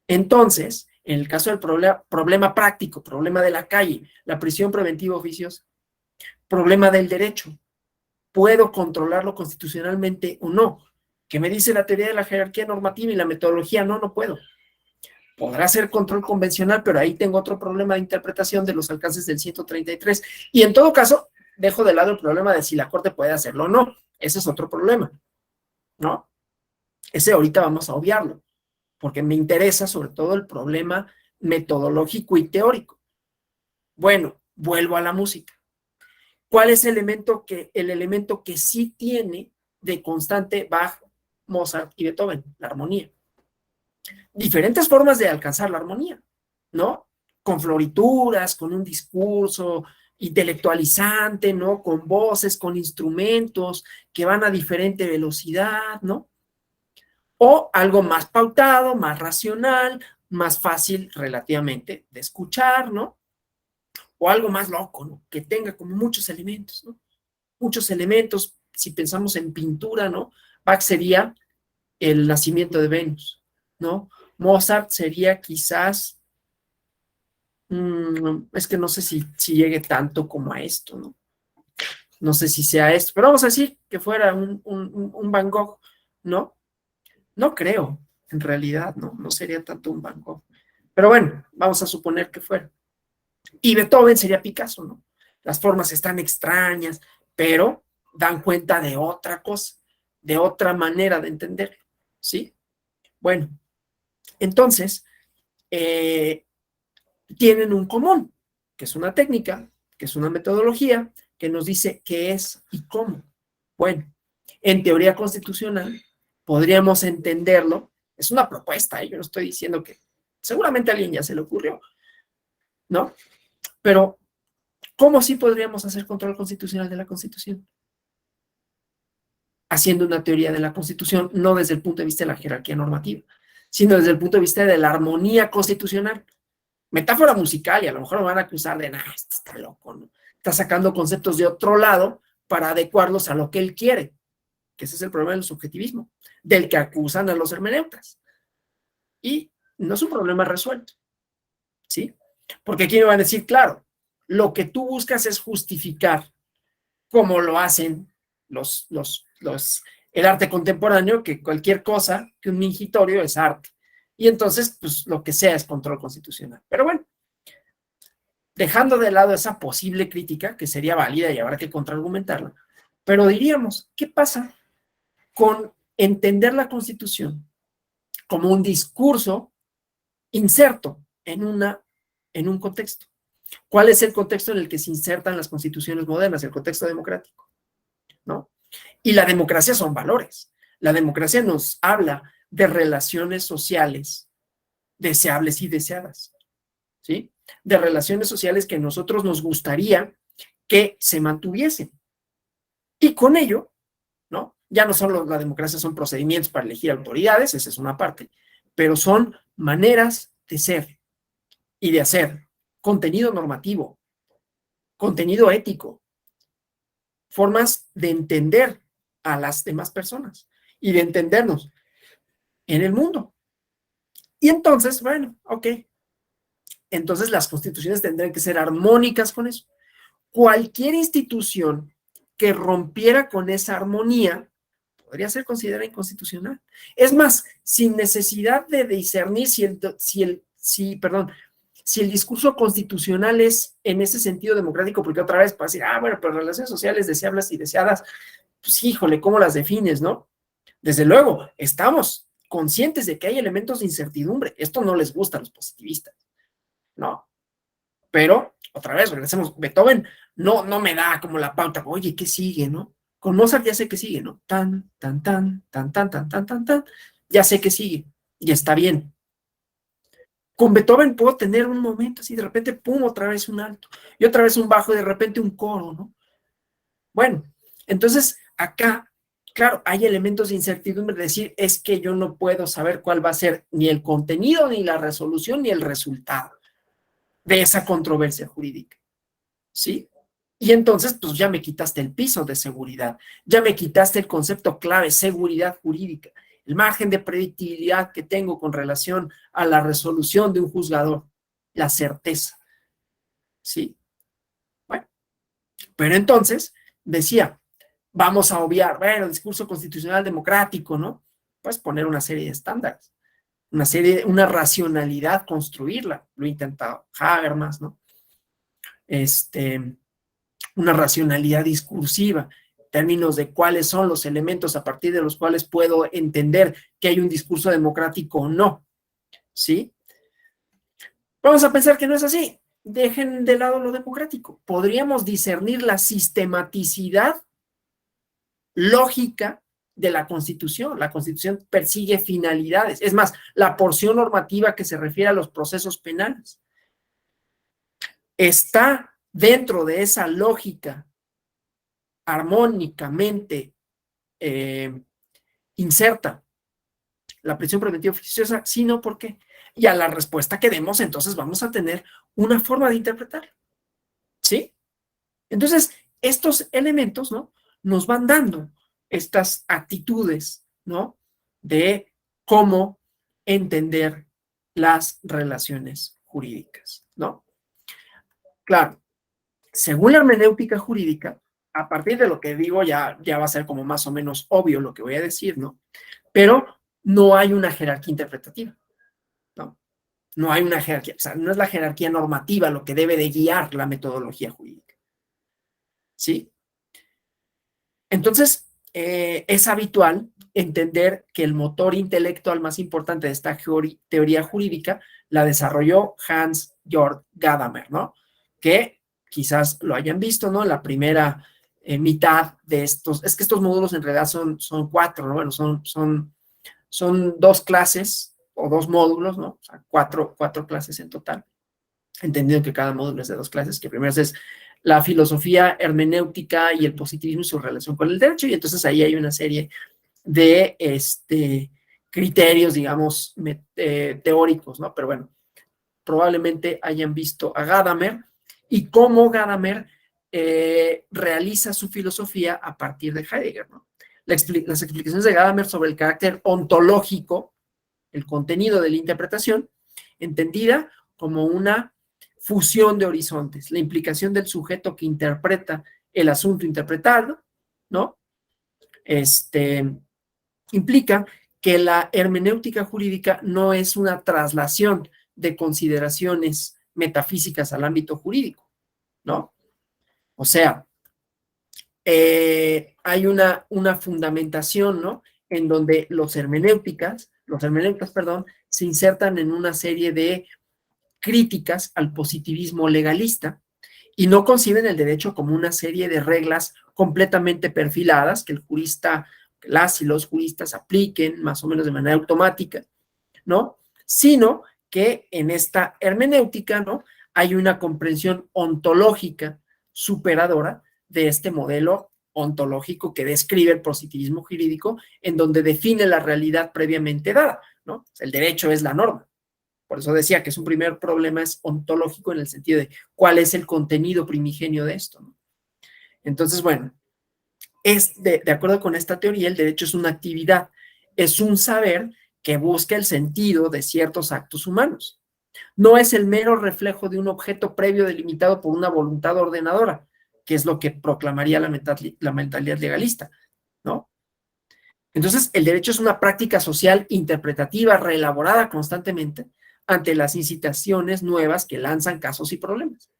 Entonces, en el caso del problema práctico, problema de la calle, la prisión preventiva oficiosa, problema del derecho, ¿puedo controlarlo constitucionalmente o no? ¿Qué me dice la teoría de la jerarquía normativa y la metodología? No puedo. Podrá ser control convencional, pero ahí tengo otro problema de interpretación de los alcances del 133. Y en todo caso, dejo de lado el problema de si la Corte puede hacerlo o no. Ese es otro problema, ¿no? Ese ahorita vamos a obviarlo, porque me interesa sobre todo el problema metodológico y teórico. Bueno, vuelvo a la música. ¿Cuál es el elemento que sí tiene de constante Bach, Mozart y Beethoven? La armonía. Diferentes formas de alcanzar la armonía, ¿no? Con florituras, con un discurso intelectualizante, ¿no? Con voces, con instrumentos que van a diferente velocidad, ¿no? O algo más pautado, más racional, más fácil relativamente de escuchar, ¿no? O algo más loco, ¿no? Que tenga como muchos elementos, ¿no? Muchos elementos, si pensamos en pintura, ¿no? Bach sería el nacimiento de Venus, ¿no? Mozart sería quizás, es que no sé si llegue tanto como a esto, ¿no? No sé si sea esto, pero vamos a decir que fuera un Van Gogh, ¿no? No creo, en realidad, ¿no? No sería tanto un Van Gogh. Pero bueno, vamos a suponer que fuera. Y Beethoven sería Picasso, ¿no? Las formas están extrañas, pero dan cuenta de otra cosa, de otra manera de entender, ¿sí? Bueno, entonces, tienen un común, que es una técnica, que es una metodología, que nos dice qué es y cómo. Bueno, en teoría constitucional podríamos entenderlo, es una propuesta, yo no estoy diciendo que seguramente a alguien ya se le ocurrió, ¿no? Pero, ¿cómo sí podríamos hacer control constitucional de la Constitución? Haciendo una teoría de la Constitución, no desde el punto de vista de la jerarquía normativa, sino desde el punto de vista de la armonía constitucional. Metáfora musical, y a lo mejor me van a acusar de, esto está loco, ¿no? Está sacando conceptos de otro lado para adecuarlos a lo que él quiere, que ese es el problema del subjetivismo, del que acusan a los hermeneutas. Y no es un problema resuelto, ¿sí? Porque aquí me van a decir, claro, lo que tú buscas es justificar, como lo hacen el arte contemporáneo, que cualquier cosa, que un mingitorio es arte. Y entonces, pues lo que sea es control constitucional. Pero bueno, dejando de lado esa posible crítica, que sería válida y habrá que contraargumentarla, pero diríamos, ¿qué pasa con entender la Constitución como un discurso inserto en un contexto? ¿Cuál es el contexto en el que se insertan las constituciones modernas? El contexto democrático, ¿no? Y la democracia son valores. La democracia nos habla de relaciones sociales deseables y deseadas, ¿sí? De relaciones sociales que a nosotros nos gustaría que se mantuviesen. Y con ello, ¿no? Ya no solo la democracia son procedimientos para elegir autoridades, esa es una parte, pero son maneras de ser y de hacer, contenido normativo, contenido ético, formas de entender a las demás personas y de entendernos en el mundo. Y entonces, bueno, ok, entonces las constituciones tendrán que ser armónicas con eso. Cualquier institución que rompiera con esa armonía podría ser considerada inconstitucional. Es más, sin necesidad de discernir si el discurso constitucional es en ese sentido democrático, porque otra vez para decir, bueno, pero relaciones sociales deseables y deseadas, pues híjole, ¿cómo las defines, no? Desde luego, estamos conscientes de que hay elementos de incertidumbre. Esto no les gusta a los positivistas, ¿no? Pero, otra vez, regresemos, Beethoven no me da como la pauta, oye, ¿qué sigue, no? Con Mozart ya sé que sigue, ¿no? Tan, tan, tan, tan, tan, tan, tan, tan, tan, ya sé que sigue, y está bien. Con Beethoven puedo tener un momento así, de repente, pum, otra vez un alto, y otra vez un bajo, y de repente un coro, ¿no? Bueno, entonces, acá, claro, hay elementos de incertidumbre, de decir, es que yo no puedo saber cuál va a ser ni el contenido, ni la resolución, ni el resultado de esa controversia jurídica, ¿sí? Y entonces, pues ya me quitaste el piso de seguridad, ya me quitaste el concepto clave, seguridad jurídica, el margen de predictibilidad que tengo con relación a la resolución de un juzgador, la certeza, ¿sí? Bueno, pero entonces, decía, vamos a obviar, bueno, el discurso constitucional democrático, ¿no? Pues poner una serie de estándares, una racionalidad, construirla, lo he intentado Habermas, ¿no? Una racionalidad discursiva, en términos de cuáles son los elementos a partir de los cuales puedo entender que hay un discurso democrático o no, ¿sí? Vamos a pensar que no es así. Dejen de lado lo democrático. Podríamos discernir la sistematicidad lógica de la Constitución. La Constitución persigue finalidades. Es más, la porción normativa que se refiere a los procesos penales está dentro de esa lógica armónicamente inserta la prisión preventiva oficiosa, sino ¿por qué? Y a la respuesta que demos, entonces vamos a tener una forma de interpretar, ¿sí? Entonces, estos elementos, ¿no?, nos van dando estas actitudes, ¿no?, de cómo entender las relaciones jurídicas, ¿no? Claro, según la hermenéutica jurídica, a partir de lo que digo ya va a ser como más o menos obvio lo que voy a decir, ¿no? Pero no hay una jerarquía interpretativa, ¿no? No hay una jerarquía, o sea, no es la jerarquía normativa lo que debe de guiar la metodología jurídica, ¿sí? Entonces, es habitual entender que el motor intelectual más importante de esta teoría jurídica la desarrolló Hans-Georg Gadamer, ¿no? Que quizás lo hayan visto, ¿no? La primera mitad de estos, es que estos módulos en realidad son 4, ¿no? Bueno, son 2 clases o 2 módulos, ¿no? O sea, 4 clases en total, entendido que cada módulo es de 2 clases, que primero es la filosofía hermenéutica y el positivismo y su relación con el derecho, y entonces ahí hay una serie de criterios, digamos, teóricos, ¿no? Pero bueno, probablemente hayan visto a Gadamer y cómo Gadamer realiza su filosofía a partir de Heidegger, ¿no? Las explicaciones de Gadamer sobre el carácter ontológico, el contenido de la interpretación, entendida como una fusión de horizontes, la implicación del sujeto que interpreta el asunto interpretado, ¿no? Implica que la hermenéutica jurídica no es una traslación de consideraciones metafísicas al ámbito jurídico, ¿no? O sea, hay una fundamentación, ¿no?, en donde los hermeneutas, perdón, se insertan en una serie de críticas al positivismo legalista y no conciben el derecho como una serie de reglas completamente perfiladas que el jurista, las y los juristas apliquen más o menos de manera automática, ¿no? Sino que en esta hermenéutica, ¿no?, hay una comprensión ontológica superadora de este modelo ontológico que describe el positivismo jurídico, en donde define la realidad previamente dada, ¿no? El derecho es la norma. Por eso decía que es un primer problema, es ontológico en el sentido de cuál es el contenido primigenio de esto, ¿no? Entonces, bueno, de acuerdo con esta teoría, el derecho es una actividad, es un saber que busca el sentido de ciertos actos humanos. No es el mero reflejo de un objeto previo delimitado por una voluntad ordenadora, que es lo que proclamaría la mentalidad legalista, ¿no? Entonces, el derecho es una práctica social interpretativa reelaborada constantemente ante las incitaciones nuevas que lanzan casos y problemas.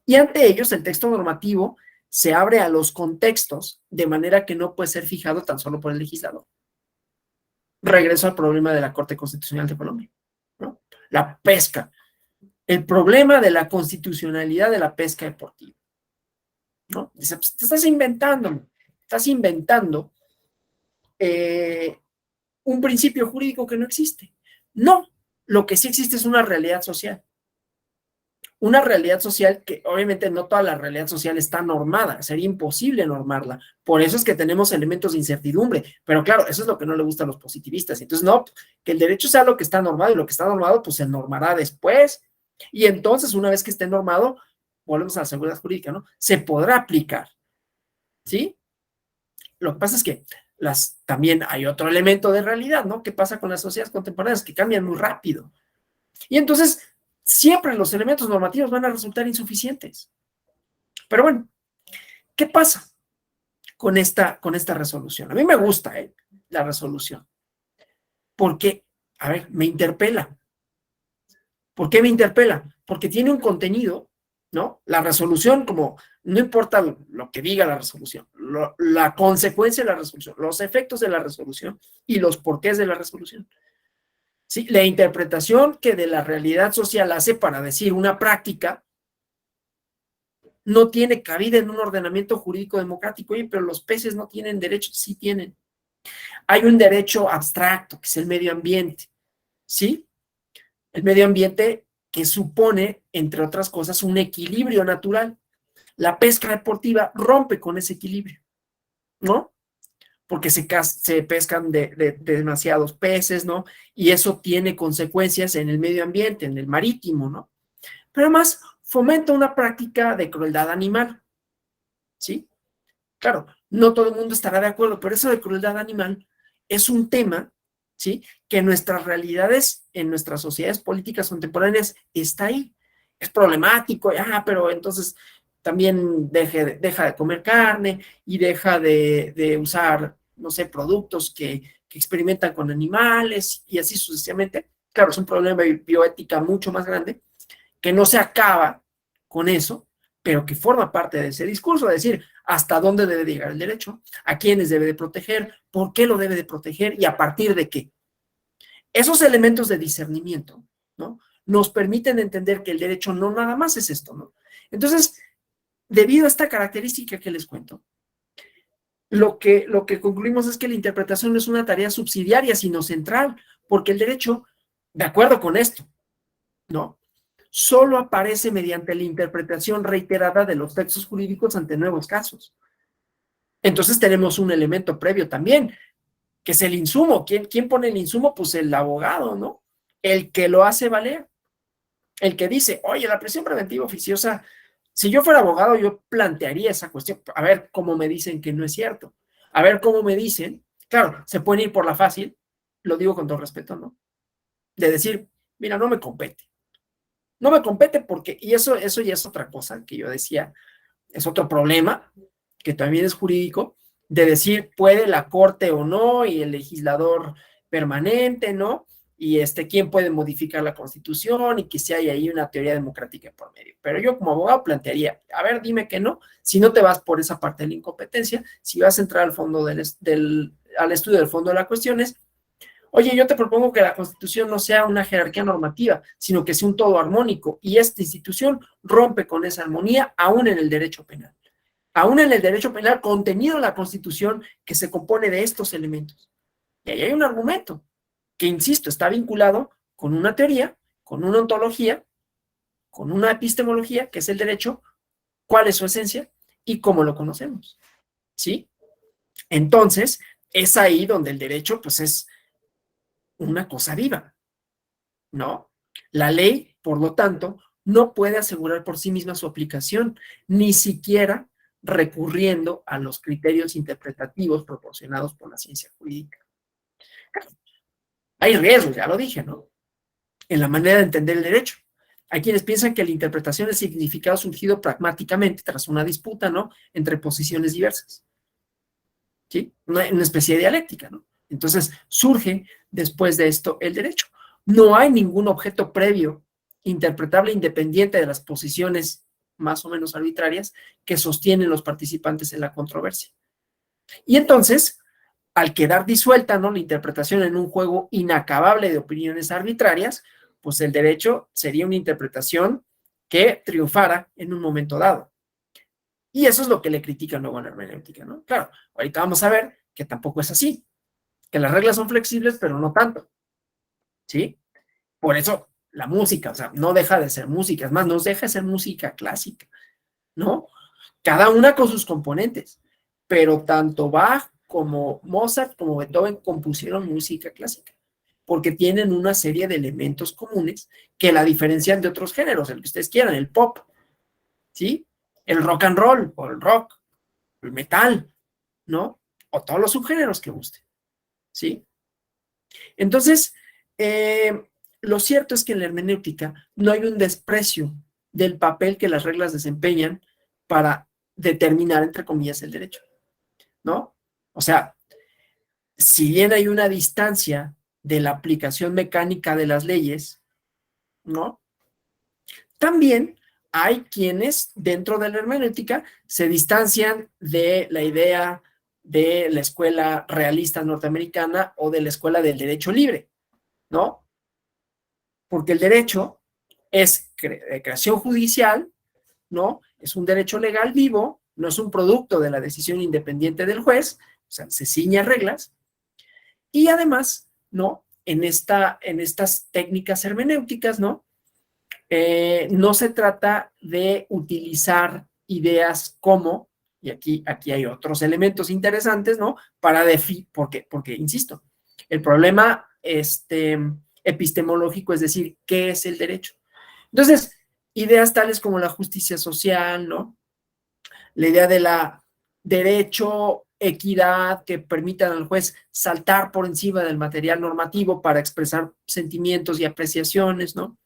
Y ante ellos, el texto normativo se abre a los contextos de manera que no puede ser fijado tan solo por el legislador. Regreso al problema de la Corte Constitucional de Colombia, ¿no? La pesca. El problema de la constitucionalidad de la pesca deportiva, ¿no? Dice, pues, te estás inventando un principio jurídico que no existe. No, lo que sí existe es una realidad social. Una realidad social que obviamente no toda la realidad social está normada, sería imposible normarla. Por eso es que tenemos elementos de incertidumbre. Pero claro, eso es lo que no le gusta a los positivistas. Entonces, no, que el derecho sea lo que está normado y lo que está normado, pues se normará después. Y entonces, una vez que esté normado, volvemos a la seguridad jurídica, ¿no? Se podrá aplicar, ¿sí? Lo que pasa es que también hay otro elemento de realidad, ¿no? ¿Qué pasa con las sociedades contemporáneas? Que cambian muy rápido. Y entonces, siempre los elementos normativos van a resultar insuficientes. Pero bueno, ¿qué pasa con esta resolución? A mí me gusta la resolución, porque, a ver, me interpela. ¿Por qué me interpela? Porque tiene un contenido, ¿no? La resolución, como no importa lo que diga la resolución, la consecuencia de la resolución, los efectos de la resolución y los porqués de la resolución. ¿sí? La interpretación que de la realidad social hace para decir una práctica no tiene cabida en un ordenamiento jurídico democrático. Oye, pero los peces no tienen derechos. Sí tienen. Hay un derecho abstracto, que es el medio ambiente, ¿sí? El medio ambiente que supone, entre otras cosas, un equilibrio natural. La pesca deportiva rompe con ese equilibrio, ¿no? Porque se pescan de demasiados peces, ¿no? Y eso tiene consecuencias en el medio ambiente, en el marítimo, ¿no? Pero además fomenta una práctica de crueldad animal, ¿sí? Claro, no todo el mundo estará de acuerdo, pero eso de crueldad animal es un tema, ¿sí? Que en nuestras realidades, en nuestras sociedades políticas contemporáneas, está ahí. Es problemático, pero entonces también deja de comer carne y deja de usar, no sé, productos que experimentan con animales y así sucesivamente. Claro, es un problema de bioética mucho más grande que no se acaba con eso, pero que forma parte de ese discurso, de decir hasta dónde debe llegar el derecho, a quiénes debe de proteger, por qué lo debe de proteger y a partir de qué. Esos elementos de discernimiento, ¿no? Nos permiten entender que el derecho no nada más es esto, ¿no? Entonces, debido a esta característica que les cuento, lo que concluimos es que la interpretación no es una tarea subsidiaria, sino central, porque el derecho, de acuerdo con esto, ¿no? Solo aparece mediante la interpretación reiterada de los textos jurídicos ante nuevos casos. Entonces tenemos un elemento previo también, que es el insumo. ¿Quién pone el insumo? Pues el abogado, ¿no? El que lo hace valer. El que dice, oye, la prisión preventiva oficiosa, si yo fuera abogado, yo plantearía esa cuestión. A ver cómo me dicen que no es cierto. A ver cómo me dicen. Claro, se pueden ir por la fácil, lo digo con todo respeto, ¿no? De decir, mira, no me compete. No me compete porque, y eso ya es otra cosa que yo decía, es otro problema, que también es jurídico, de decir puede la corte o no, y el legislador permanente, ¿no? Y quién puede modificar la constitución y que si hay ahí una teoría democrática por medio. Pero yo como abogado plantearía, a ver, dime que no, si no te vas por esa parte de la incompetencia, si vas a entrar al fondo al estudio del fondo de la cuestión es, oye, yo te propongo que la Constitución no sea una jerarquía normativa, sino que sea un todo armónico, y esta institución rompe con esa armonía aún en el derecho penal. Aún en el derecho penal contenido en la Constitución que se compone de estos elementos. Y ahí hay un argumento que, insisto, está vinculado con una teoría, con una ontología, con una epistemología, que es el derecho, cuál es su esencia y cómo lo conocemos. ¿Sí? Entonces, es ahí donde el derecho, pues, es una cosa viva, ¿no? La ley, por lo tanto, no puede asegurar por sí misma su aplicación, ni siquiera recurriendo a los criterios interpretativos proporcionados por la ciencia jurídica. Hay riesgos, ya lo dije, ¿no? En la manera de entender el derecho. Hay quienes piensan que la interpretación es significado surgido pragmáticamente tras una disputa, ¿no? Entre posiciones diversas. ¿Sí? Una especie de dialéctica, ¿no? Entonces, surge después de esto el derecho. No hay ningún objeto previo, interpretable, independiente de las posiciones más o menos arbitrarias que sostienen los participantes en la controversia. Y entonces, al quedar disuelta, ¿no?, la interpretación en un juego inacabable de opiniones arbitrarias, pues el derecho sería una interpretación que triunfara en un momento dado. Y eso es lo que le critican luego a la hermenéutica, ¿no? Claro, ahorita vamos a ver que tampoco es así, que las reglas son flexibles, pero no tanto, ¿sí? Por eso la música, o sea, no deja de ser música, es más, no deja de ser música clásica, ¿no? Cada una con sus componentes, pero tanto Bach como Mozart como Beethoven compusieron música clásica, porque tienen una serie de elementos comunes que la diferencian de otros géneros, el que ustedes quieran, el pop, ¿sí? El rock and roll, o el rock, el metal, ¿no? O todos los subgéneros que gusten, ¿sí? Entonces, lo cierto es que en la hermenéutica no hay un desprecio del papel que las reglas desempeñan para determinar, entre comillas, el derecho, ¿no? O sea, si bien hay una distancia de la aplicación mecánica de las leyes, ¿no? También hay quienes dentro de la hermenéutica se distancian de la idea de la escuela realista norteamericana o de la escuela del derecho libre, ¿no? porque el derecho es creación judicial, ¿no? Es un derecho legal vivo, no es un producto de la decisión independiente del juez, o sea, se ciñe a reglas, y además, ¿no? En estas técnicas hermenéuticas, ¿no? No se trata de utilizar ideas como, y aquí hay otros elementos interesantes, ¿no? Porque, insisto, el problema epistemológico, es decir, ¿qué es el derecho? Entonces, ideas tales como la justicia social, ¿no? La idea de la derecho, equidad, que permitan al juez saltar por encima del material normativo para expresar sentimientos y apreciaciones, ¿no?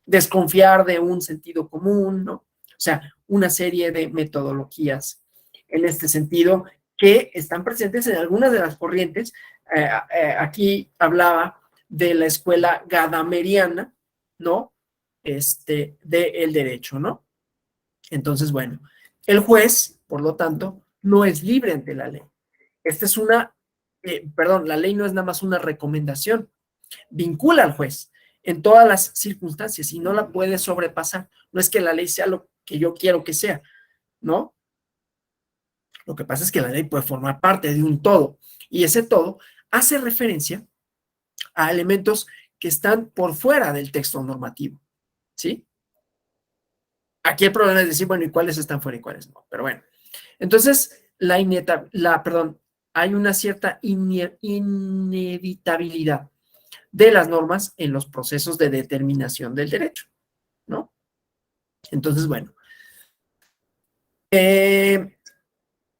Desconfiar de un sentido común, ¿no? O sea, una serie de metodologías en este sentido que están presentes en algunas de las corrientes. Aquí hablaba de la escuela gadameriana, ¿no? Del derecho, ¿no? Entonces, bueno, el juez, por lo tanto, no es libre ante la ley. La ley no es nada más una recomendación, vincula al juez en todas las circunstancias y no la puede sobrepasar. No es que la ley sea lo que yo quiero que sea, ¿no? Lo que pasa es que la ley puede formar parte de un todo y ese todo hace referencia a elementos que están por fuera del texto normativo, ¿sí? Aquí el problema es decir, bueno, ¿y cuáles están fuera y cuáles no? Pero bueno, entonces hay una cierta inevitabilidad de las normas en los procesos de determinación del derecho, ¿no? Entonces, bueno,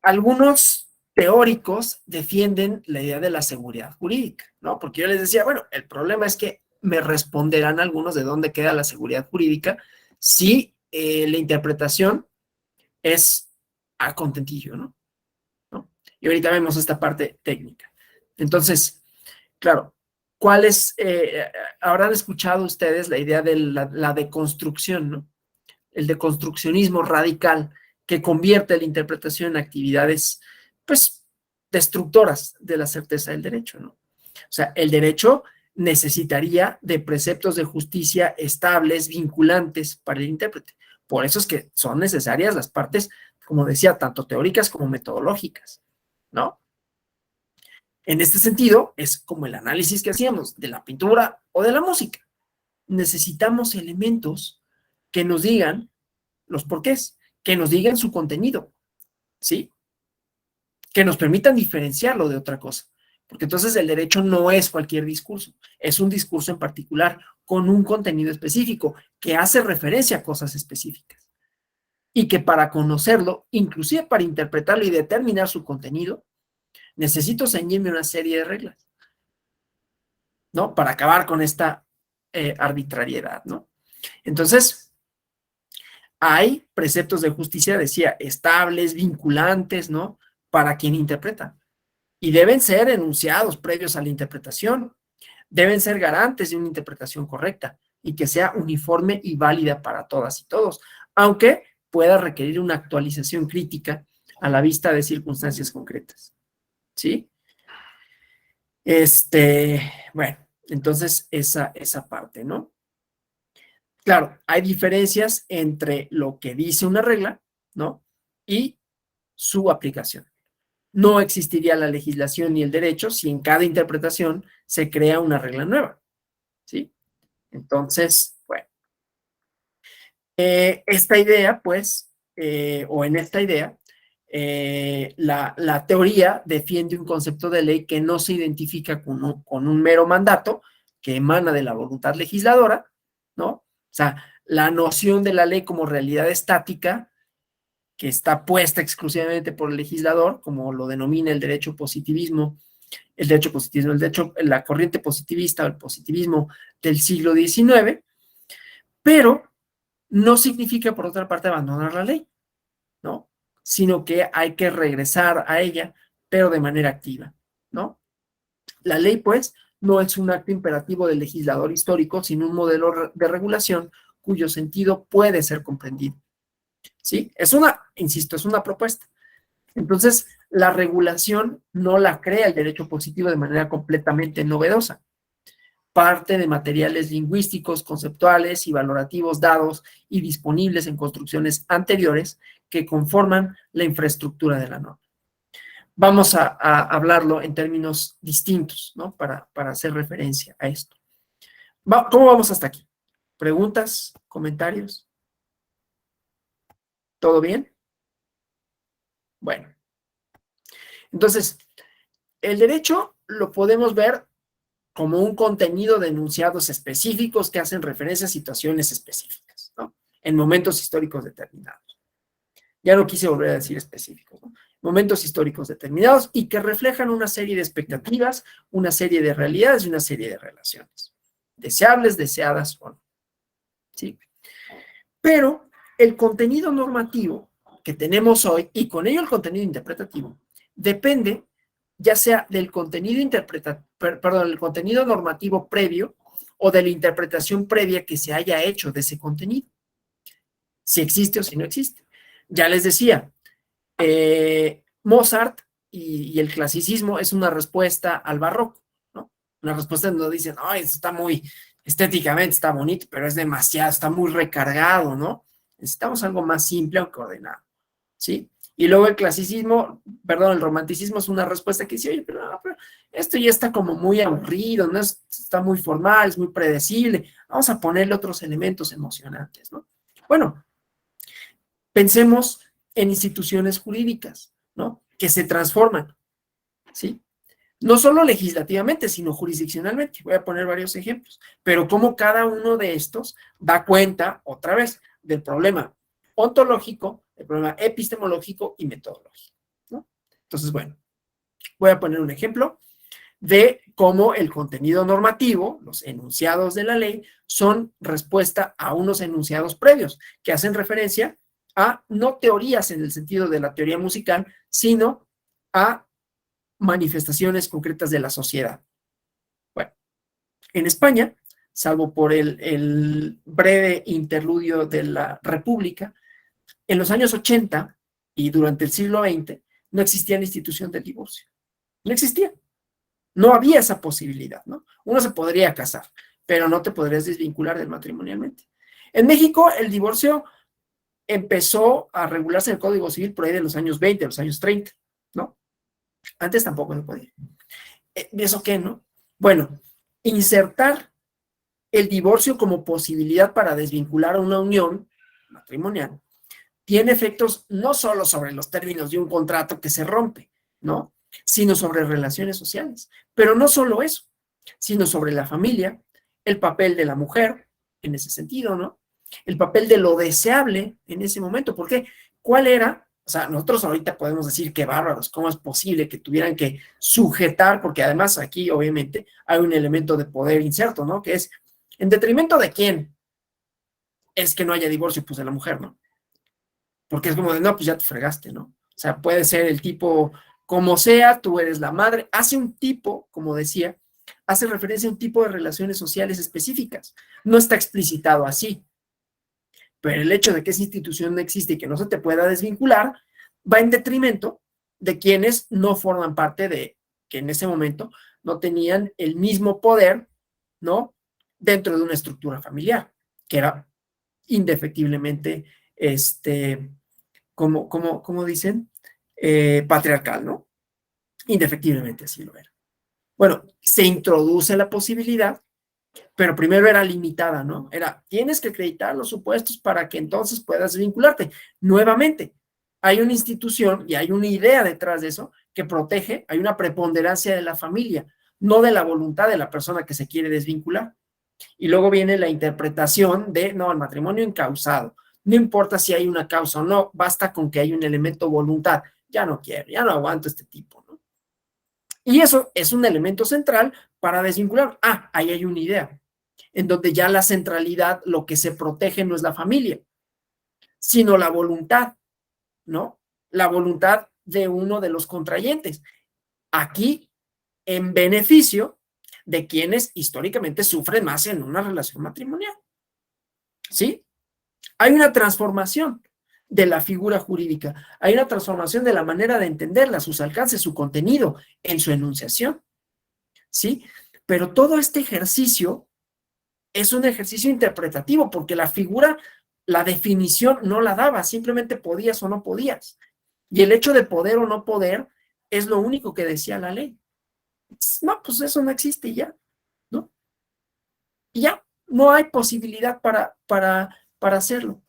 algunos teóricos defienden la idea de la seguridad jurídica, ¿no? Porque yo les decía, bueno, el problema es que me responderán algunos de dónde queda la seguridad jurídica si la interpretación es a contentillo, ¿no? Y ahorita vemos esta parte técnica. Entonces, claro, habrán escuchado ustedes la idea de la deconstrucción, ¿no? El deconstruccionismo radical que convierte la interpretación en actividades, pues, destructoras de la certeza del derecho, ¿no? O sea, el derecho necesitaría de preceptos de justicia estables, vinculantes para el intérprete. Por eso es que son necesarias las partes, como decía, tanto teóricas como metodológicas, ¿no? En este sentido, es como el análisis que hacíamos de la pintura o de la música. Necesitamos elementos que nos digan los porqués, que nos digan su contenido, ¿sí? Que nos permitan diferenciarlo de otra cosa. Porque entonces el derecho no es cualquier discurso, es un discurso en particular con un contenido específico que hace referencia a cosas específicas. Y que para conocerlo, inclusive para interpretarlo y determinar su contenido, necesito ceñirme una serie de reglas, ¿no? Para acabar con esta arbitrariedad, ¿no? Entonces, hay preceptos de justicia, decía, estables, vinculantes, ¿no? Para quien interpreta. Y deben ser enunciados previos a la interpretación. Deben ser garantes de una interpretación correcta y que sea uniforme y válida para todas y todos, aunque pueda requerir una actualización crítica a la vista de circunstancias concretas. ¿Sí? Bueno, entonces esa parte, ¿no? Claro, hay diferencias entre lo que dice una regla, ¿no? Y su aplicación. No existiría la legislación ni el derecho si en cada interpretación se crea una regla nueva, ¿sí? Entonces, bueno, esta idea, pues, o en esta idea, la teoría defiende un concepto de ley que no se identifica con un mero mandato que emana de la voluntad legisladora, ¿no? O sea, la noción de la ley como realidad estática que está puesta exclusivamente por el legislador, como lo denomina el derecho positivismo, la corriente positivista o el positivismo del siglo XIX, pero no significa, por otra parte, abandonar la ley, ¿no? Sino que hay que regresar a ella, pero de manera activa, ¿no? La ley, pues, no es un acto imperativo del legislador histórico, sino un modelo de regulación cuyo sentido puede ser comprendido, ¿sí? Insisto, es una propuesta. Entonces, la regulación no la crea el derecho positivo de manera completamente novedosa. parte de materiales lingüísticos, conceptuales y valorativos dados y disponibles en construcciones anteriores que conforman la infraestructura de la norma. Vamos a hablarlo en términos distintos, ¿no? Para hacer referencia a esto. ¿Cómo vamos hasta aquí? ¿Preguntas? ¿Comentarios? ¿Todo bien? Bueno. Entonces, el derecho lo podemos ver como un contenido de enunciados específicos que hacen referencia a situaciones específicas, ¿no? En momentos históricos determinados. Ya no quise volver a decir específicos, ¿no? Momentos históricos determinados y que reflejan una serie de expectativas, una serie de realidades y una serie de relaciones. Deseables, deseadas o no. ¿Sí? Pero el contenido normativo que tenemos hoy, y con ello el contenido interpretativo, depende ya sea del contenido el contenido normativo previo o de la interpretación previa que se haya hecho de ese contenido. Si existe o si no existe. Ya les decía, Mozart y el clasicismo es una respuesta al barroco, ¿no? Una respuesta en donde dicen, no, esto está muy, estéticamente está bonito, pero es demasiado, está muy recargado, ¿no? Necesitamos algo más simple aunque ordenado, ¿sí? Y luego el el romanticismo es una respuesta que dice, oye, pero esto ya está como muy aburrido, ¿no? Está muy formal, es muy predecible, vamos a ponerle otros elementos emocionantes, ¿no? Bueno, pensemos en instituciones jurídicas, ¿no? Que se transforman, ¿sí? No solo legislativamente, sino jurisdiccionalmente. Voy a poner varios ejemplos, pero cómo cada uno de estos da cuenta, otra vez, del problema ontológico, el problema epistemológico y metodológico, ¿no? Entonces, bueno, voy a poner un ejemplo de cómo el contenido normativo, los enunciados de la ley, son respuesta a unos enunciados previos que hacen referencia a no teorías en el sentido de la teoría musical, sino a manifestaciones concretas de la sociedad. Bueno, en España, salvo por el breve interludio de la República, en los años 80 y durante el siglo XX no existía la institución del divorcio. No existía. No había esa posibilidad, ¿no? Uno se podría casar, pero no te podrías desvincular del matrimonialmente. En México, el divorcio empezó a regularse en el Código Civil por ahí de los años 20, de los años 30, ¿no? Antes tampoco se podía. ¿Y eso qué, no? Bueno, insertar el divorcio como posibilidad para desvincular a una unión matrimonial tiene efectos no solo sobre los términos de un contrato que se rompe, ¿no? Sino sobre relaciones sociales. Pero no solo eso, sino sobre la familia, el papel de la mujer, en ese sentido, ¿no? El papel de lo deseable en ese momento. ¿Por qué? ¿Cuál era? O sea, nosotros ahorita podemos decir que bárbaros, ¿cómo es posible que tuvieran que sujetar? Porque además aquí, obviamente, hay un elemento de poder inserto, ¿no? Que es, ¿en detrimento de quién es que no haya divorcio? Pues de la mujer, ¿no? Porque es como de, no, pues ya te fregaste, ¿no? O sea, puede ser el tipo, como sea, tú eres la madre. Hace un tipo, como decía, hace referencia a un tipo de relaciones sociales específicas. No está explicitado así. Pero el hecho de que esa institución no existe y que no se te pueda desvincular, va en detrimento de quienes no forman parte de, que en ese momento no tenían el mismo poder, ¿no? Dentro de una estructura familiar, que era indefectiblemente, como dicen, patriarcal, ¿no? Indefectiblemente así lo era. Bueno, se introduce la posibilidad, pero primero era limitada, ¿no? Era, tienes que acreditar los supuestos para que entonces puedas vincularte. Nuevamente, hay una institución y hay una idea detrás de eso que protege, hay una preponderancia de la familia, no de la voluntad de la persona que se quiere desvincular. Y luego viene la interpretación de, no, el matrimonio encausado. No importa si hay una causa o no, basta con que hay un elemento voluntad. Ya no quiero, ya no aguanto este tipo, ¿no? Y eso es un elemento central para desvincular. Ah, ahí hay una idea, en donde ya la centralidad, lo que se protege no es la familia, sino la voluntad, ¿no? La voluntad de uno de los contrayentes. Aquí, en beneficio de quienes históricamente sufren más en una relación matrimonial. ¿Sí? Hay una transformación de la figura jurídica, hay una transformación de la manera de entenderla, sus alcances, su contenido, en su enunciación. ¿Sí? Pero todo este ejercicio es un ejercicio interpretativo, porque la figura, la definición no la daba, simplemente podías o no podías. Y el hecho de poder o no poder es lo único que decía la ley. No, pues eso no existe y ya, ¿no? Y ya, no hay posibilidad para hacerlo.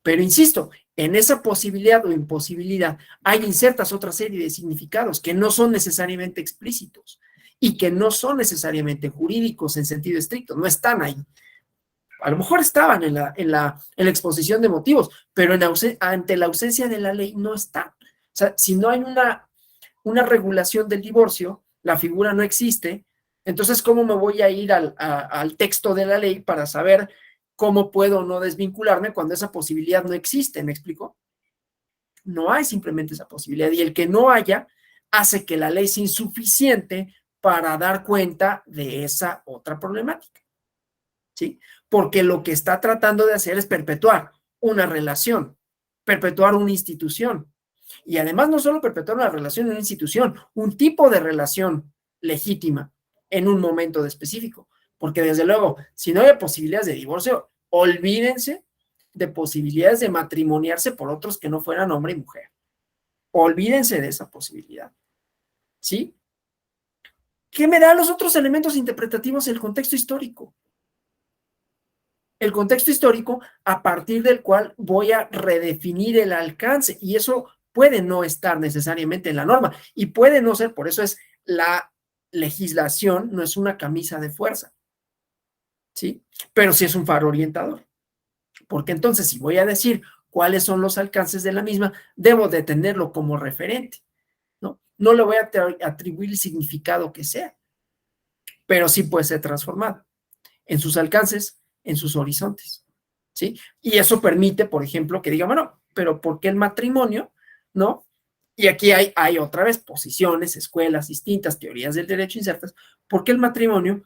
Pero insisto, en esa posibilidad o imposibilidad hay insertas otra serie de significados que no son necesariamente explícitos y que no son necesariamente jurídicos en sentido estricto, no están ahí. A lo mejor estaban en la exposición de motivos, pero ante la ausencia de la ley no están. O sea, si no hay una regulación del divorcio, la figura no existe, entonces, ¿cómo me voy a ir al texto de la ley para saber cómo puedo o no desvincularme cuando esa posibilidad no existe? ¿Me explico? No hay simplemente esa posibilidad, y el que no haya hace que la ley sea insuficiente para dar cuenta de esa otra problemática, ¿sí? Porque lo que está tratando de hacer es perpetuar una relación, perpetuar una institución, y además no solo perpetuar una relación en una institución, un tipo de relación legítima en un momento específico, porque desde luego, si no hay posibilidades de divorcio, olvídense de posibilidades de matrimoniarse por otros que no fueran hombre y mujer. Olvídense de esa posibilidad, ¿sí? ¿Qué me da los otros elementos interpretativos del contexto histórico? El contexto histórico a partir del cual voy a redefinir el alcance, y eso puede no estar necesariamente en la norma y puede no ser, por eso es la legislación, no es una camisa de fuerza, ¿sí? Pero sí es un faro orientador, porque entonces si voy a decir cuáles son los alcances de la misma, debo de tenerlo como referente, ¿no? No le voy a atribuir el significado que sea, pero sí puede ser transformado en sus alcances, en sus horizontes, ¿sí? Y eso permite, por ejemplo, que diga, bueno, pero ¿por qué el matrimonio, no? Y aquí hay otra vez posiciones, escuelas distintas, teorías del derecho insertas. ¿Por qué el matrimonio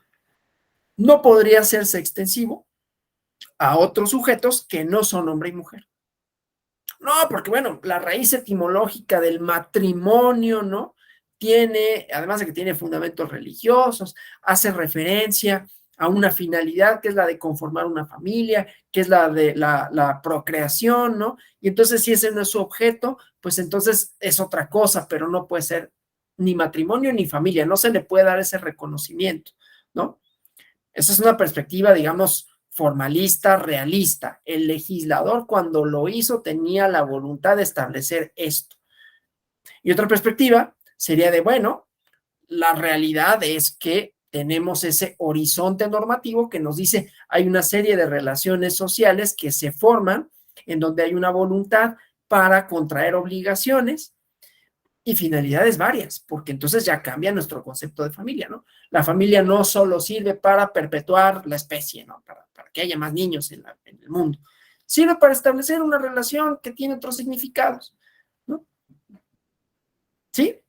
no podría hacerse extensivo a otros sujetos que no son hombre y mujer? No, porque bueno, la raíz etimológica del matrimonio, ¿no? Tiene, además de que tiene fundamentos religiosos, hace referencia a una finalidad que es la de conformar una familia, que es la de la procreación, ¿no? Y entonces si ese no es su objeto, pues entonces es otra cosa, pero no puede ser ni matrimonio ni familia, no se le puede dar ese reconocimiento, ¿no? Esa es una perspectiva, digamos, formalista, realista. El legislador cuando lo hizo tenía la voluntad de establecer esto. Y otra perspectiva sería de, bueno, la realidad es que tenemos ese horizonte normativo que nos dice hay una serie de relaciones sociales que se forman en donde hay una voluntad para contraer obligaciones y finalidades varias, porque entonces ya cambia nuestro concepto de familia, ¿no? La familia no solo sirve para perpetuar la especie, ¿no? Para que haya más niños en el mundo, sirve para establecer una relación que tiene otros significados, ¿no? ¿Sí?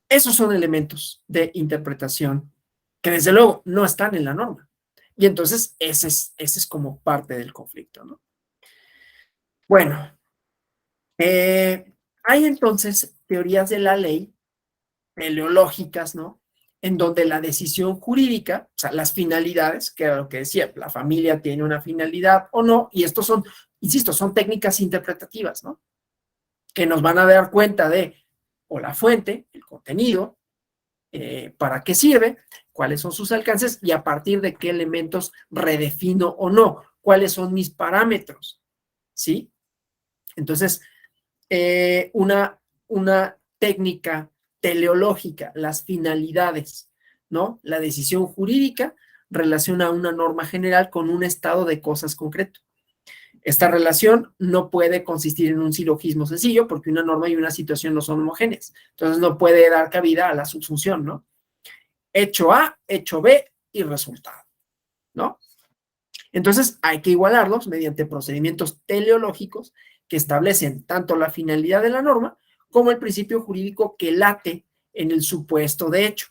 Esos son elementos de interpretación que desde luego no están en la norma. Y entonces ese es como parte del conflicto, ¿no? Bueno, hay entonces teorías de la ley teleológicas, ¿no? En donde la decisión jurídica, o sea, las finalidades, que era lo que decía, la familia tiene una finalidad o no, y estos son, insisto, son técnicas interpretativas, ¿no? Que nos van a dar cuenta de, o la fuente, el contenido, para qué sirve, cuáles son sus alcances y a partir de qué elementos redefino o no, cuáles son mis parámetros, ¿sí? Entonces, una técnica teleológica, las finalidades, ¿no? La decisión jurídica relaciona una norma general con un estado de cosas concreto. Esta relación no puede consistir en un silogismo sencillo porque una norma y una situación no son homogéneas. Entonces no puede dar cabida a la subsunción, ¿no? Hecho A, hecho B y resultado, ¿no? Entonces hay que igualarlos mediante procedimientos teleológicos que establecen tanto la finalidad de la norma como el principio jurídico que late en el supuesto de hecho,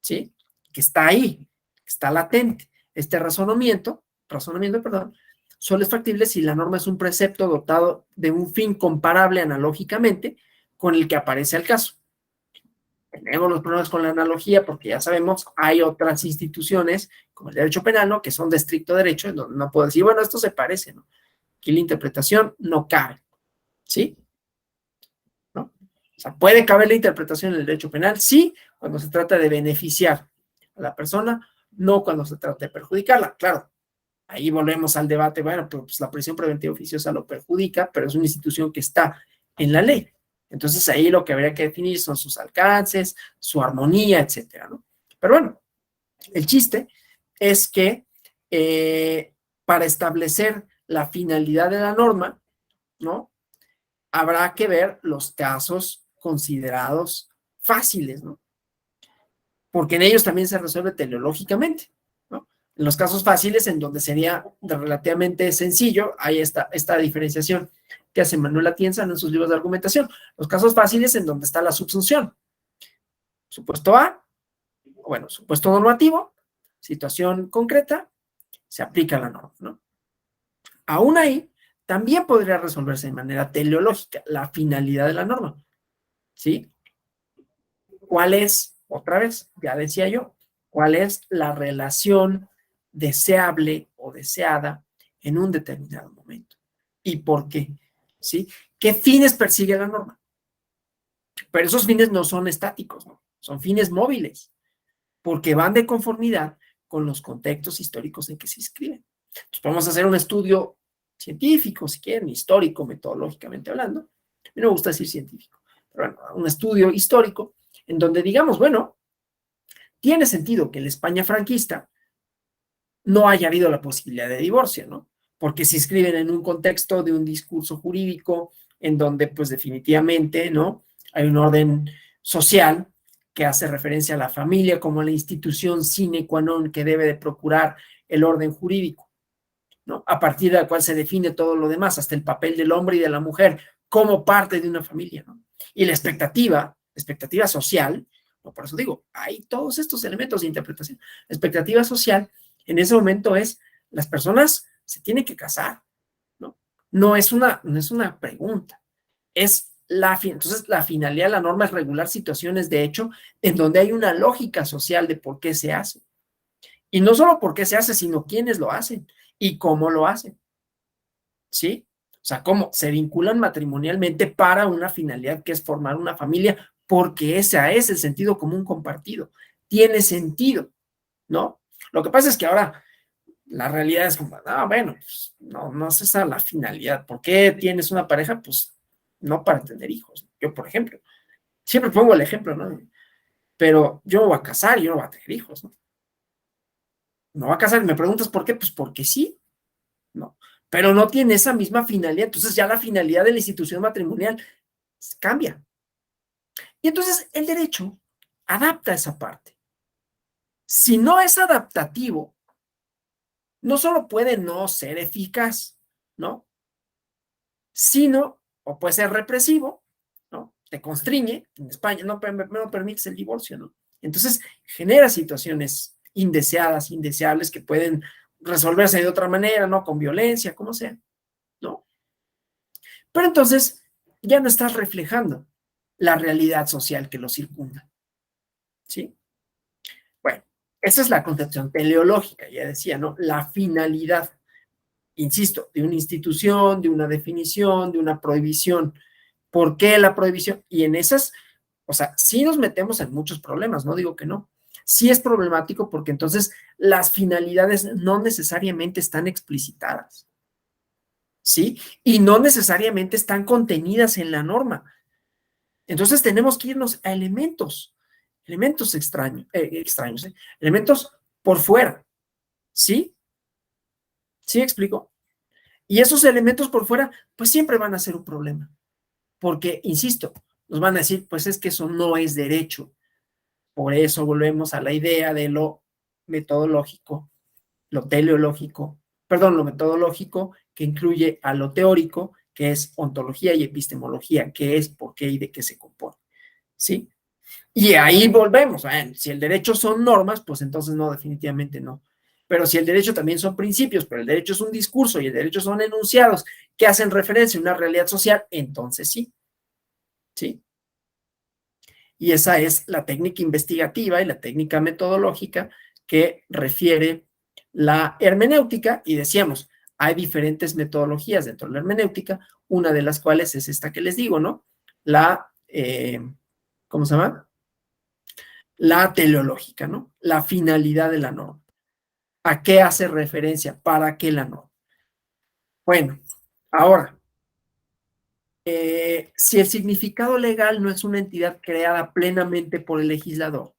¿sí? Que está ahí, está latente. Este razonamiento, perdón, solo es factible si la norma es un precepto dotado de un fin comparable analógicamente con el que aparece al caso. tenemos los problemas con la analogía porque ya sabemos, hay otras instituciones, como el derecho penal, ¿no? Que son de estricto derecho, en donde no puedo decir, bueno, esto se parece, ¿no? Aquí la interpretación no cabe, ¿sí? ¿No? O sea, ¿puede caber la interpretación en el derecho penal? Sí, cuando se trata de beneficiar a la persona, no cuando se trata de perjudicarla. Claro, ahí volvemos al debate, bueno, pues la prisión preventiva oficiosa lo perjudica, pero es una institución que está en la ley. Entonces ahí lo que habría que definir son sus alcances, su armonía, etcétera, ¿no? Pero bueno, el chiste es que para establecer la finalidad de la norma, ¿no? Habrá que ver los casos considerados fáciles, ¿no? Porque en ellos también se resuelve teleológicamente, ¿no? En los casos fáciles, en donde sería relativamente sencillo, hay esta diferenciación que hace Manuel Atienza en sus libros de argumentación. Los casos fáciles en donde está la subsunción. Supuesto A, bueno, supuesto normativo, situación concreta, se aplica la norma, ¿no? Aún ahí, también podría resolverse de manera teleológica la finalidad de la norma, ¿sí? ¿Cuál es, otra vez, ya decía yo, cuál es la relación deseable o deseada en un determinado momento? ¿Y por qué? ¿Sí? ¿Qué fines persigue la norma? Pero esos fines no son estáticos, ¿no? Son fines móviles, porque van de conformidad con los contextos históricos en que se inscriben. Entonces, podemos hacer un estudio científico, si quieren, histórico, metodológicamente hablando. A mí no me gusta decir científico, pero bueno, un estudio histórico en donde digamos, bueno, tiene sentido que en la España franquista no haya habido la posibilidad de divorcio, ¿no? Porque se inscriben en un contexto de un discurso jurídico en donde, pues definitivamente, ¿no? Hay un orden social que hace referencia a la familia como la institución sine qua non que debe de procurar el orden jurídico, ¿no? A partir de la cual se define todo lo demás, hasta el papel del hombre y de la mujer como parte de una familia, ¿no? Y la expectativa social, ¿no? Por eso digo, hay todos estos elementos de interpretación. La expectativa social en ese momento es, las personas se tienen que casar, ¿no? No es una pregunta, es entonces la finalidad de la norma es regular situaciones de hecho en donde hay una lógica social de por qué se hace. Y no solo por qué se hace, sino quiénes lo hacen y cómo lo hacen, ¿sí? O sea, cómo se vinculan matrimonialmente para una finalidad que es formar una familia, porque ese es el sentido común compartido. Tiene sentido, ¿no? Lo que pasa es que ahora la realidad es como, bueno, pues, no es esa la finalidad. ¿Por qué tienes una pareja? Pues no para tener hijos. Yo, por ejemplo, siempre pongo el ejemplo, ¿no? Pero yo me voy a casar y yo no voy a tener hijos, ¿no? Me voy a casar y me preguntas por qué, pues porque sí, ¿no? Pero no tiene esa misma finalidad. Entonces ya la finalidad de la institución matrimonial cambia. Y entonces el derecho adapta esa parte. Si no es adaptativo, no solo puede no ser eficaz, ¿no? Sino, o puede ser represivo, ¿no? Te constriñe, en España no permites el divorcio, ¿no? Entonces genera situaciones indeseadas, indeseables que pueden resolverse de otra manera, ¿no? Con violencia, como sea, ¿no? Pero entonces ya no estás reflejando la realidad social que lo circunda, ¿sí? Bueno, esa es la concepción teleológica, ya decía, ¿no? La finalidad, insisto, de una institución, de una definición, de una prohibición. ¿Por qué la prohibición? Y en esas, o sea, sí nos metemos en muchos problemas, no digo que no. Sí es problemático porque entonces las finalidades no necesariamente están explicitadas, ¿sí? Y no necesariamente están contenidas en la norma. Entonces tenemos que irnos a elementos extraños, elementos por fuera, ¿sí? ¿Sí me explico? Y esos elementos por fuera, pues siempre van a ser un problema, porque, insisto, nos van a decir, pues es que eso no es derecho. Por eso volvemos a la idea de lo metodológico, lo teleológico, perdón, lo metodológico que incluye a lo teórico, que es ontología y epistemología, que es por qué y de qué se compone, ¿sí? Y ahí volvemos, si el derecho son normas, pues entonces no, definitivamente no. Pero si el derecho también son principios, pero el derecho es un discurso y el derecho son enunciados que hacen referencia a una realidad social, entonces sí, ¿sí? Y esa es la técnica investigativa y la técnica metodológica que refiere la hermenéutica. Y decíamos, hay diferentes metodologías dentro de la hermenéutica, una de las cuales es esta que les digo, ¿no? ¿Cómo se llama? La teleológica, ¿no? La finalidad de la norma. ¿A qué hace referencia? ¿Para qué la norma? Bueno, ahora, si el significado legal no es una entidad creada plenamente por el legislador,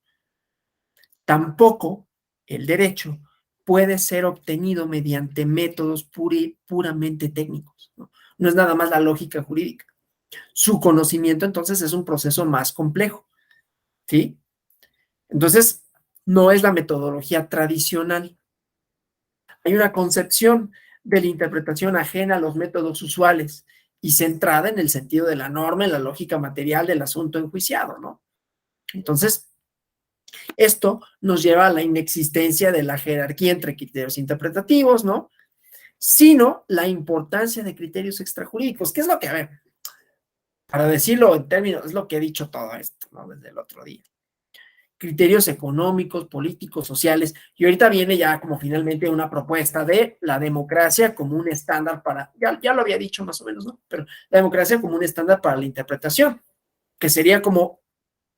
tampoco el derecho puede ser obtenido mediante métodos puramente técnicos, ¿no? No es nada más la lógica jurídica. Su conocimiento, entonces, es un proceso más complejo, ¿sí? Entonces, no es la metodología tradicional. Hay una concepción de la interpretación ajena a los métodos usuales y centrada en el sentido de la norma, en la lógica material del asunto enjuiciado, ¿no? Entonces, esto nos lleva a la inexistencia de la jerarquía entre criterios interpretativos, ¿no? Sino la importancia de criterios extrajurídicos. ¿Qué es lo que, a ver, para decirlo en términos, es lo que he dicho todo esto, ¿no? Desde el otro día. Criterios económicos, políticos, sociales, y ahorita viene ya como finalmente una propuesta de la democracia como un estándar para, ya lo había dicho más o menos, ¿no? Pero la democracia como un estándar para la interpretación, que sería como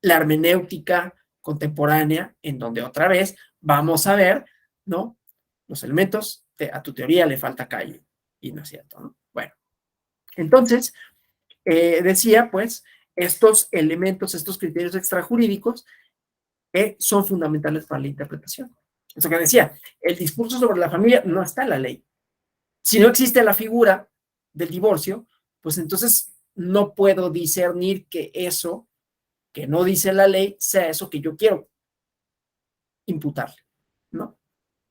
la hermenéutica contemporánea, en donde otra vez vamos a ver, ¿no? Los elementos, a tu teoría le falta calle, y no es cierto, ¿no? Bueno, entonces, decía, pues, estos elementos, estos criterios extrajurídicos, son fundamentales para la interpretación. Eso que decía, el discurso sobre la familia no está en la ley. Si no existe la figura del divorcio, pues entonces no puedo discernir que eso que no dice la ley sea eso que yo quiero imputarle, ¿no?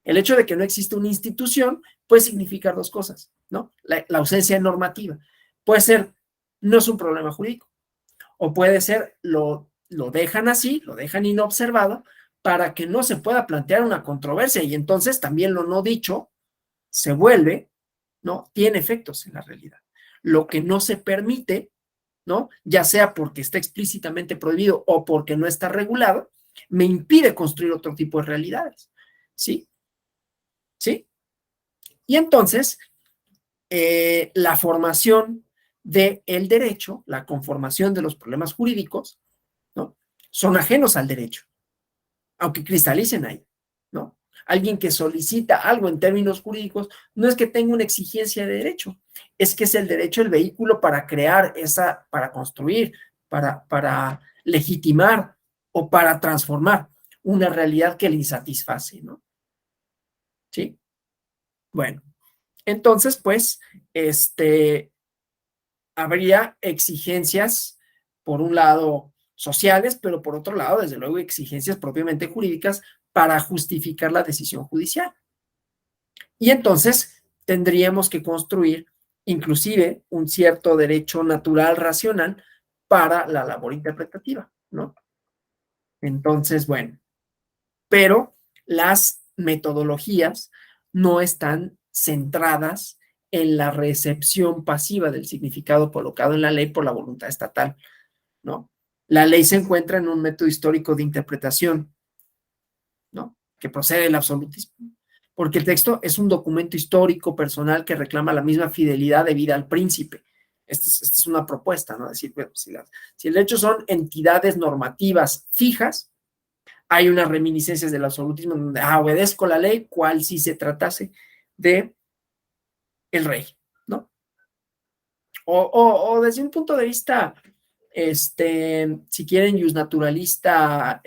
El hecho de que no existe una institución puede significar dos cosas, ¿no? La ausencia normativa. Puede ser, no es un problema jurídico, o puede ser, lo dejan así, lo dejan inobservado, para que no se pueda plantear una controversia, y entonces también lo no dicho se vuelve, ¿no? Tiene efectos en la realidad. Lo que no se permite, ¿no? Ya sea porque está explícitamente prohibido o porque no está regulado, me impide construir otro tipo de realidades, ¿sí? ¿Sí? Y entonces, la formación del derecho, la conformación de los problemas jurídicos, ¿no? Son ajenos al derecho, aunque cristalicen ahí, ¿no? Alguien que solicita algo en términos jurídicos no es que tenga una exigencia de derecho, es que es el derecho el vehículo para crear para construir, para legitimar o para transformar una realidad que le insatisface, ¿no? ¿Sí? Bueno, entonces, pues, habría exigencias, por un lado, sociales, pero por otro lado, desde luego, exigencias propiamente jurídicas para justificar la decisión judicial. Y entonces tendríamos que construir inclusive un cierto derecho natural racional para la labor interpretativa, ¿no? Entonces, bueno, pero las metodologías no están centradas en la recepción pasiva del significado colocado en la ley por la voluntad estatal, ¿no? La ley se encuentra en un método histórico de interpretación, ¿no? Que procede del absolutismo, porque el texto es un documento histórico personal que reclama la misma fidelidad debida al príncipe. Esta es una propuesta, ¿no? Es decir, bueno, si el hecho son entidades normativas fijas, hay unas reminiscencias del absolutismo donde obedezco la ley, cual si se tratase de el rey, ¿no? O desde un punto de vista, si quieren, justnaturalista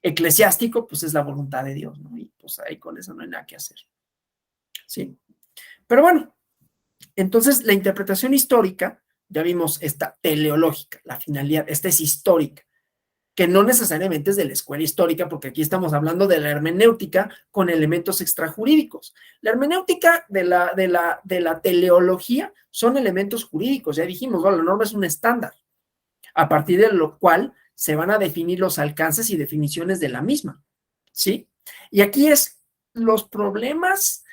eclesiástico, pues es la voluntad de Dios, ¿no? Y pues ahí con eso no hay nada que hacer, ¿sí? Pero bueno, entonces la interpretación histórica, ya vimos esta teleológica, la finalidad, esta es histórica, que no necesariamente es de la escuela histórica, porque aquí estamos hablando de la hermenéutica con elementos extrajurídicos. La hermenéutica de la teleología son elementos jurídicos, ya dijimos, ¿no? La norma es un estándar, a partir de lo cual se van a definir los alcances y definiciones de la misma, ¿sí? Y aquí es los problemas,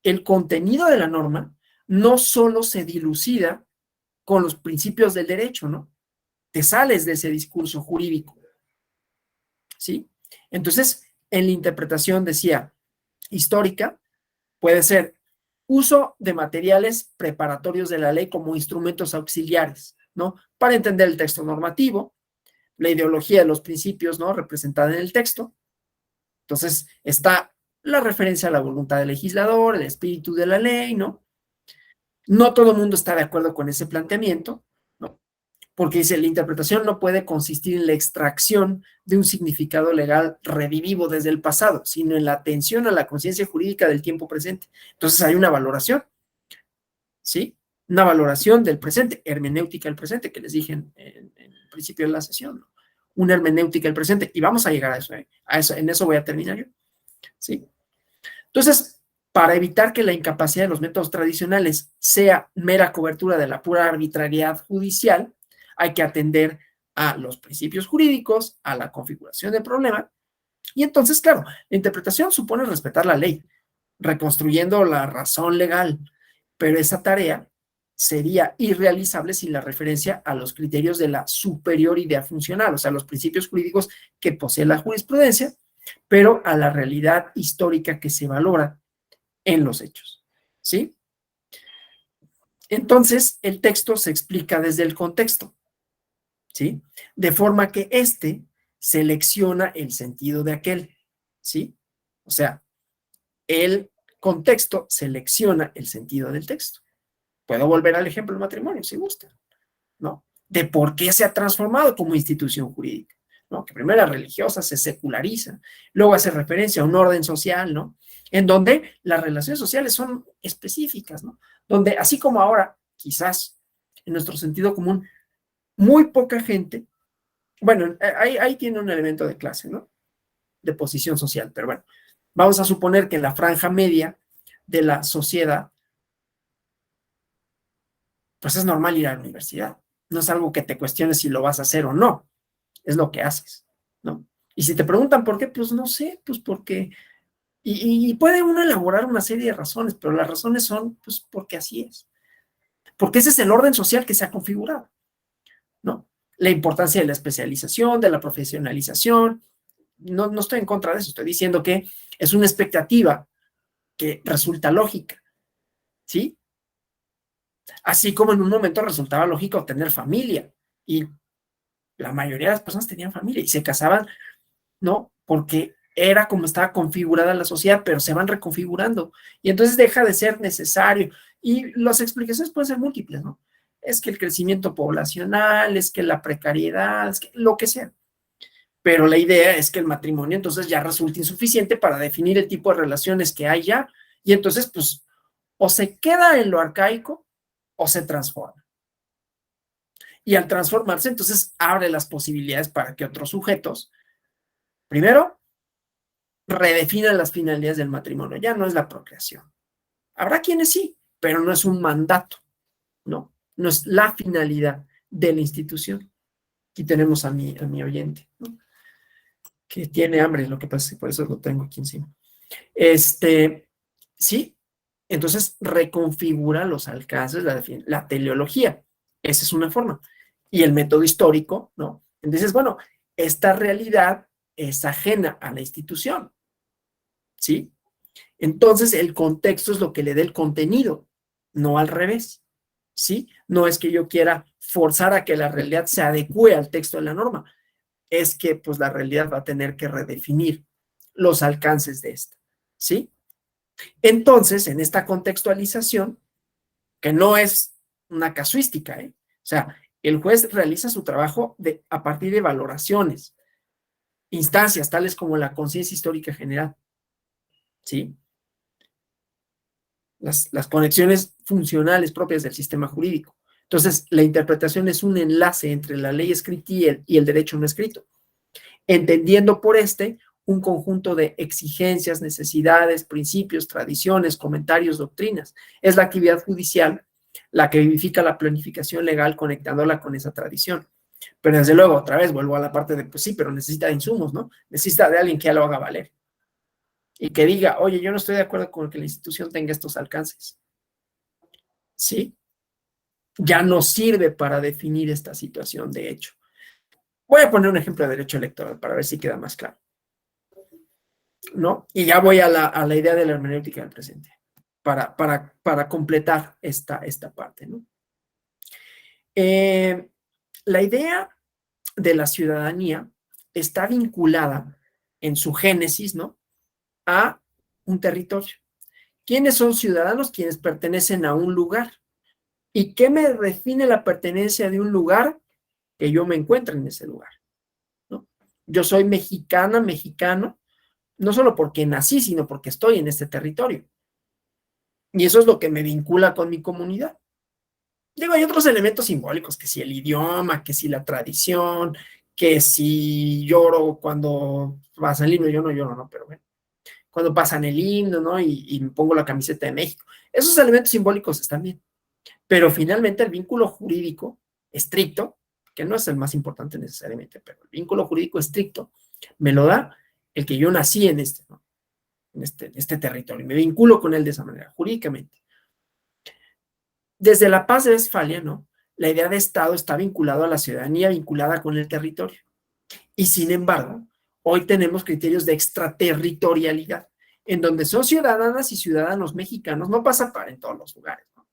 el contenido de la norma no solo se dilucida con los principios del derecho, ¿no? te sales de ese discurso jurídico, ¿sí? Entonces, en la interpretación decía histórica, puede ser uso de materiales preparatorios de la ley como instrumentos auxiliares, ¿no? Para entender el texto normativo, la ideología de los principios, ¿no? Representada en el texto. Entonces, está la referencia a la voluntad del legislador, el espíritu de la ley, ¿no? No todo el mundo está de acuerdo con ese planteamiento, ¿no? Porque dice, la interpretación no puede consistir en la extracción de un significado legal redivivo desde el pasado, sino en la atención a la conciencia jurídica del tiempo presente. Entonces hay una valoración, ¿sí? Una valoración del presente, hermenéutica del presente, que les dije en el principio de la sesión, ¿no? Una hermenéutica del presente, y vamos a llegar a eso, ¿eh? En eso voy a terminar yo, ¿sí? Entonces, para evitar que la incapacidad de los métodos tradicionales sea mera cobertura de la pura arbitrariedad judicial, hay que atender a los principios jurídicos, a la configuración del problema, y entonces, claro, la interpretación supone respetar la ley, reconstruyendo la razón legal, pero esa tarea sería irrealizable sin la referencia a los criterios de la superior idea funcional, o sea, los principios jurídicos que posee la jurisprudencia, pero a la realidad histórica que se valora en los hechos, ¿sí? Entonces, el texto se explica desde el contexto, ¿sí? De forma que éste selecciona el sentido de aquel, ¿sí? O sea, el contexto selecciona el sentido del texto. Puedo volver al ejemplo del matrimonio, si gusta, ¿no? De por qué se ha transformado como institución jurídica, ¿no? Que primero era religiosa, se seculariza, luego hace referencia a un orden social, ¿no? En donde las relaciones sociales son específicas, ¿no? Donde, así como ahora, quizás, en nuestro sentido común, muy poca gente, bueno, ahí tiene un elemento de clase, ¿no? De posición social, pero bueno, vamos a suponer que en la franja media de la sociedad, pues es normal ir a la universidad. No es algo que te cuestiones si lo vas a hacer o no. Es lo que haces, ¿no? Y si te preguntan por qué, pues no sé, pues porque... Y puede uno elaborar una serie de razones, pero las razones son, pues, porque así es. Porque ese es el orden social que se ha configurado, ¿no? La importancia de la especialización, de la profesionalización. No estoy en contra de eso, estoy diciendo que es una expectativa que resulta lógica, ¿sí? Así como en un momento resultaba lógico tener familia, y la mayoría de las personas tenían familia y se casaban, ¿no? Porque era como estaba configurada la sociedad, pero se van reconfigurando y entonces deja de ser necesario. Y las explicaciones pueden ser múltiples, ¿no? Es que el crecimiento poblacional, es que la precariedad, es que lo que sea. Pero la idea es que el matrimonio entonces ya resulta insuficiente para definir el tipo de relaciones que hay ya, y entonces pues o se queda en lo arcaico o se transforma. Y al transformarse entonces abre las posibilidades para que otros sujetos, primero, redefinan las finalidades del matrimonio. Ya no es la procreación. Habrá quienes sí, pero no es un mandato, ¿no? No es la finalidad de la institución. Aquí tenemos a mi oyente, ¿no? Que tiene hambre, lo que pasa es que por eso lo tengo aquí encima. Sí, entonces reconfigura los alcances, la teleología. Esa es una forma. Y el método histórico, ¿no? Entonces, bueno, esta realidad es ajena a la institución, ¿sí? Entonces, el contexto es lo que le da el contenido, no al revés, ¿sí? No es que yo quiera forzar a que la realidad se adecue al texto de la norma, es que pues la realidad va a tener que redefinir los alcances de esta, ¿sí? Entonces, en esta contextualización, que no es una casuística, ¿eh? O sea, el juez realiza su trabajo a partir de valoraciones, instancias tales como la conciencia histórica general, ¿sí? Las conexiones funcionales propias del sistema jurídico. Entonces, la interpretación es un enlace entre la ley escrita y el derecho no escrito, entendiendo por un conjunto de exigencias, necesidades, principios, tradiciones, comentarios, doctrinas. Es la actividad judicial la que vivifica la planificación legal conectándola con esa tradición. Pero desde luego, otra vez, vuelvo a la parte de, pues sí, pero necesita de insumos, ¿no? Necesita de alguien que ya lo haga valer. Y que diga, oye, yo no estoy de acuerdo con que la institución tenga estos alcances. ¿Sí? Ya no sirve para definir esta situación de hecho. Voy a poner un ejemplo de derecho electoral para ver si queda más claro, ¿no? Y ya voy a la idea de la hermenéutica del presente, para completar esta parte, ¿no? La idea de la ciudadanía está vinculada en su génesis, ¿no?, a un territorio. ¿Quiénes son ciudadanos? Quienes pertenecen a un lugar. ¿Y qué me define la pertenencia de un lugar? Que yo me encuentro en ese lugar, ¿no? Yo soy mexicana, mexicano, no solo porque nací, sino porque estoy en este territorio. Y eso es lo que me vincula con mi comunidad. Digo, hay otros elementos simbólicos, que si el idioma, que si la tradición, que si lloro cuando pasa el himno, yo no lloro, ¿no? Pero bueno, cuando pasan el himno, ¿no? Y me pongo la camiseta de México. Esos elementos simbólicos están bien. Pero finalmente el vínculo jurídico estricto, que no es el más importante necesariamente, pero el vínculo jurídico estricto me lo da el que yo nací en este, ¿no?, en este territorio. Me vinculo con él de esa manera, jurídicamente. Desde la Paz de Westfalia, ¿no?, la idea de Estado está vinculado a la ciudadanía, vinculada con el territorio. Y sin embargo, hoy tenemos criterios de extraterritorialidad, en donde son ciudadanas y ciudadanos mexicanos, no pasa para en todos los lugares, ¿no?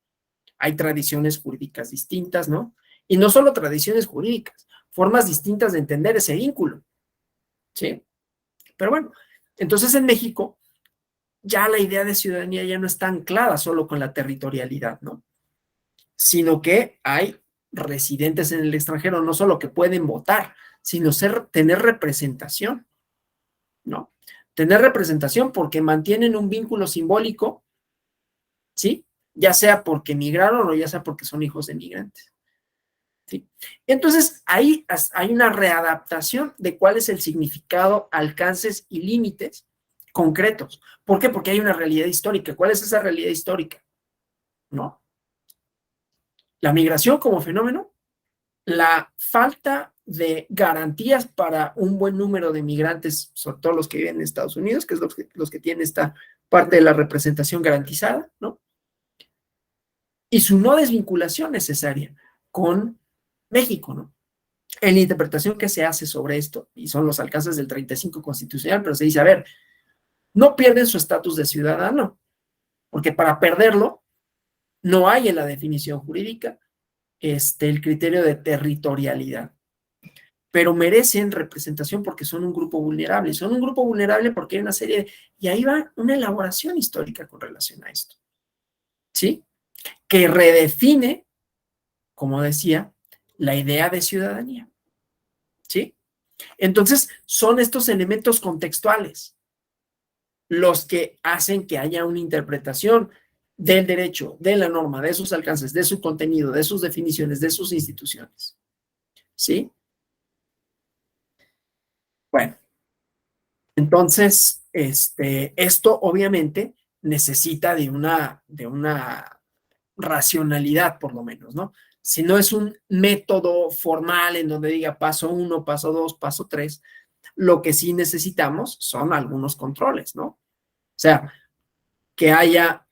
Hay tradiciones jurídicas distintas, ¿no? Y no solo tradiciones jurídicas, formas distintas de entender ese vínculo, ¿sí? Pero bueno, entonces en México ya la idea de ciudadanía ya no está anclada solo con la territorialidad, ¿no?, sino que hay residentes en el extranjero, no solo que pueden votar, sino tener representación, ¿no? Tener representación porque mantienen un vínculo simbólico, ¿sí?, ya sea porque migraron o ya sea porque son hijos de migrantes, ¿sí? Entonces, ahí hay una readaptación de cuál es el significado, alcances y límites concretos. ¿Por qué? Porque hay una realidad histórica. ¿Cuál es esa realidad histórica? ¿No? La migración como fenómeno, la falta de garantías para un buen número de migrantes, sobre todo los que viven en Estados Unidos, que es los que tienen esta parte de la representación garantizada, ¿no?, y su no desvinculación necesaria con México, ¿no? En la interpretación que se hace sobre esto, y son los alcances del 35 constitucional, pero se dice, a ver, no pierden su estatus de ciudadano, porque para perderlo no hay en la definición jurídica el criterio de territorialidad, pero merecen representación porque son un grupo vulnerable. Son un grupo vulnerable porque hay una serie y ahí va una elaboración histórica con relación a esto, ¿sí?, que redefine, como decía, la idea de ciudadanía, ¿sí? Entonces, son estos elementos contextuales los que hacen que haya una interpretación del derecho, de la norma, de sus alcances, de su contenido, de sus definiciones, de sus instituciones, ¿sí? Bueno, entonces, esto obviamente necesita de una racionalidad, por lo menos, ¿no? Si no es un método formal en donde diga paso 1, paso 2, paso 3, lo que sí necesitamos son algunos controles, ¿no? O sea, que haya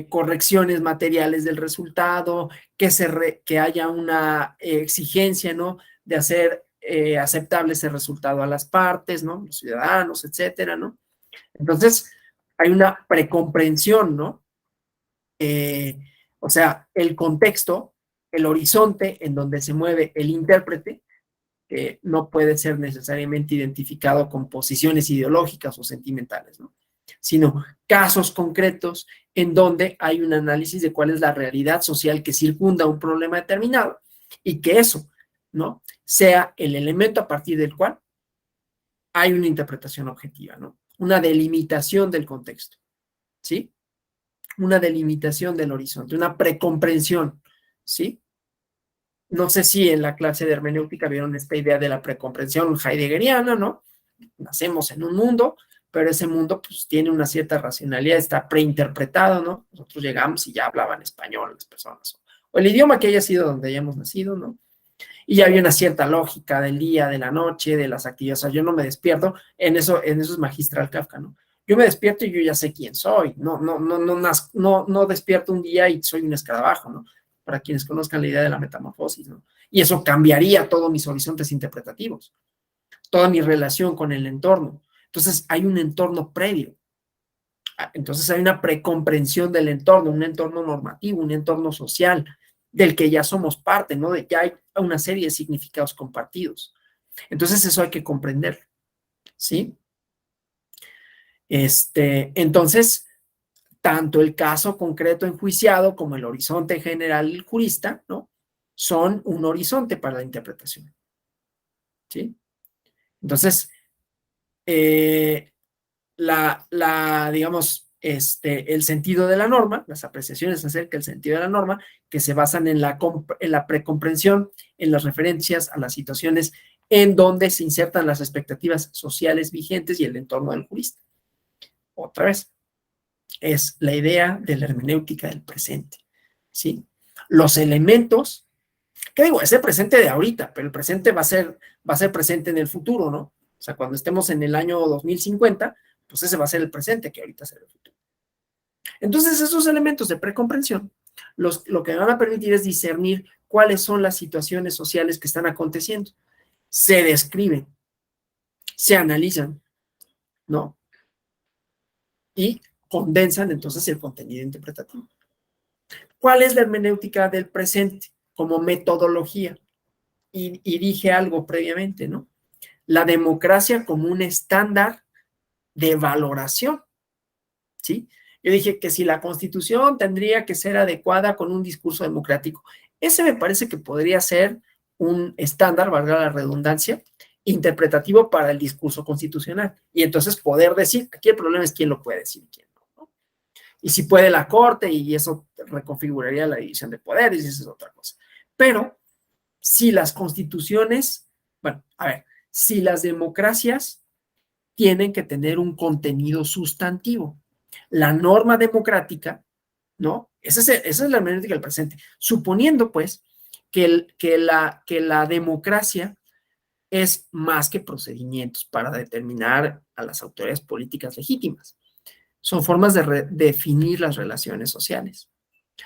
correcciones materiales del resultado, que haya una exigencia, ¿no?, de hacer aceptable ese resultado a las partes, ¿no?, los ciudadanos, etcétera, ¿no? Entonces, hay una precomprensión, ¿no? O sea, el contexto, el horizonte en donde se mueve el intérprete, que no puede ser necesariamente identificado con posiciones ideológicas o sentimentales, ¿no?, sino casos concretos en donde hay un análisis de cuál es la realidad social que circunda un problema determinado y que eso, ¿no?, sea el elemento a partir del cual hay una interpretación objetiva, ¿no?, una delimitación del contexto, ¿sí?, una delimitación del horizonte, una precomprensión, ¿sí? No sé si en la clase de hermenéutica vieron esta idea de la precomprensión heideggeriana, ¿no? Nacemos en un mundo, pero ese mundo pues tiene una cierta racionalidad, está preinterpretado, ¿no? Nosotros llegamos y ya hablaban español las personas, o el idioma que haya sido donde hayamos nacido, ¿no? Y ya había una cierta lógica del día, de la noche, de las actividades. O sea, yo no me despierto, en eso es magistral Kafka, ¿no? Yo me despierto y yo ya sé quién soy, no despierto un día y soy un escarabajo, ¿no? para quienes conozcan la idea de la metamorfosis, ¿no? Y eso cambiaría todos mis horizontes interpretativos, toda mi relación con el entorno. Entonces, hay un entorno previo. Entonces, hay una precomprensión del entorno, un entorno normativo, un entorno social, del que ya somos parte, ¿no? De que hay una serie de significados compartidos. Entonces, eso hay que comprender, ¿sí? Entonces, tanto el caso concreto enjuiciado como el horizonte general del jurista, ¿no? Son un horizonte para la interpretación, ¿sí? Entonces, digamos, el sentido de la norma, las apreciaciones acerca del sentido de la norma, que se basan en la precomprensión, en las referencias a las situaciones en donde se insertan las expectativas sociales vigentes y el entorno del jurista. Otra vez, es la idea de la hermenéutica del presente, ¿sí? Los elementos, ¿qué digo? Es el presente de ahorita, pero el presente va a ser presente en el futuro, ¿no? O sea, cuando estemos en el año 2050, pues ese va a ser el presente que ahorita será el futuro. Entonces, esos elementos de precomprensión, lo que me van a permitir es discernir cuáles son las situaciones sociales que están aconteciendo. Se describen, se analizan, ¿no? Y condensan entonces el contenido interpretativo. ¿Cuál es la hermenéutica del presente como metodología? Y dije algo previamente, ¿no? La democracia como un estándar de valoración, ¿sí? Yo dije que si la Constitución tendría que ser adecuada con un discurso democrático, ese me parece que podría ser un estándar, valga la redundancia, interpretativo para el discurso constitucional. Y entonces poder decir, aquí el problema es quién lo puede decir y quién no, ¿no? Y si puede la Corte, y eso reconfiguraría la división de poderes, y esa es otra cosa. Pero si las constituciones, bueno, a ver, si las democracias tienen que tener un contenido sustantivo, la norma democrática, ¿no? Esa es la hermenéutica del presente. Suponiendo, pues, que la democracia es más que procedimientos para determinar a las autoridades políticas legítimas. Son formas de definir las relaciones sociales.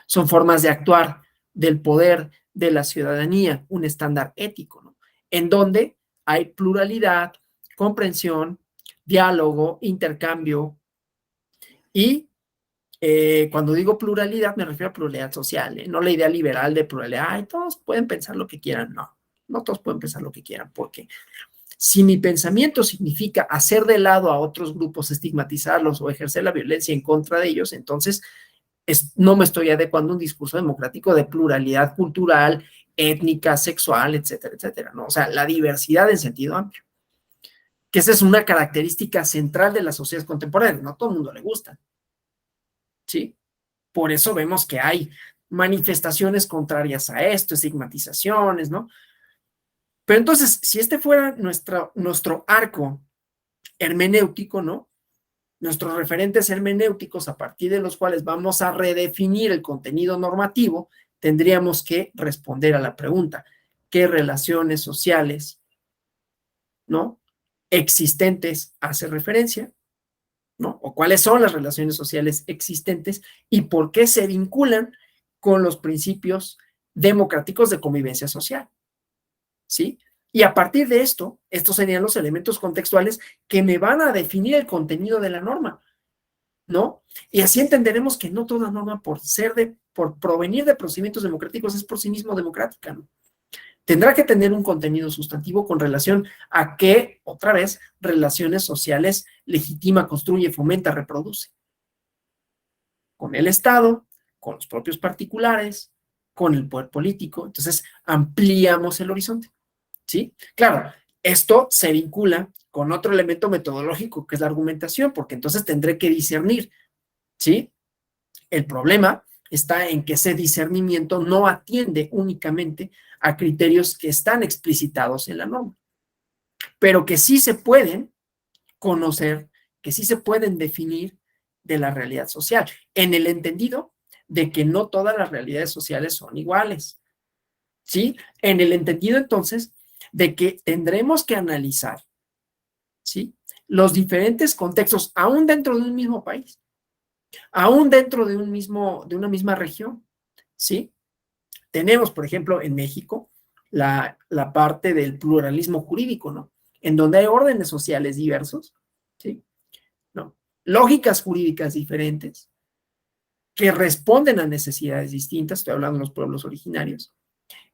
Son formas de actuar del poder de la ciudadanía, un estándar ético, ¿no? En donde hay pluralidad, comprensión, diálogo, intercambio y cuando digo pluralidad me refiero a pluralidad social, no la idea liberal de pluralidad, ay, todos pueden pensar lo que quieran, no todos pueden pensar lo que quieran, porque si mi pensamiento significa hacer de lado a otros grupos, estigmatizarlos o ejercer la violencia en contra de ellos, entonces no me estoy adecuando a un discurso democrático de pluralidad cultural, étnica, sexual, etcétera, etcétera, ¿no? O sea, la diversidad en sentido amplio, que esa es una característica central de las sociedades contemporáneas, no a todo el mundo le gusta, ¿sí? Por eso vemos que hay manifestaciones contrarias a esto, estigmatizaciones, ¿no? Pero entonces, si este fuera nuestro arco hermenéutico, ¿no? Nuestros referentes hermenéuticos a partir de los cuales vamos a redefinir el contenido normativo, tendríamos que responder a la pregunta, ¿qué relaciones sociales, ¿no? existentes hace referencia, ¿no? O cuáles son las relaciones sociales existentes y por qué se vinculan con los principios democráticos de convivencia social, ¿sí? Y a partir de esto, estos serían los elementos contextuales que me van a definir el contenido de la norma, ¿no? Y así entenderemos que no toda norma por provenir de procedimientos democráticos es por sí mismo democrática, ¿no? Tendrá que tener un contenido sustantivo con relación a qué, otra vez, relaciones sociales legitima, construye, fomenta, reproduce. Con el Estado, con los propios particulares, con el poder político. Entonces, ampliamos el horizonte, ¿sí? Claro, esto se vincula con otro elemento metodológico que es la argumentación, porque entonces tendré que discernir, ¿sí? El problema está en que ese discernimiento no atiende únicamente a criterios que están explicitados en la norma, pero que sí se pueden conocer, que sí se pueden definir de la realidad social, en el entendido de que no todas las realidades sociales son iguales, ¿sí? En el entendido entonces de que tendremos que analizar, ¿sí? Los diferentes contextos, aún dentro de un mismo país, aún dentro de una misma región, ¿sí? Tenemos, por ejemplo, en México, la parte del pluralismo jurídico, ¿no? En donde hay órdenes sociales diversos, ¿sí? ¿No? Lógicas jurídicas diferentes que responden a necesidades distintas, estoy hablando de los pueblos originarios,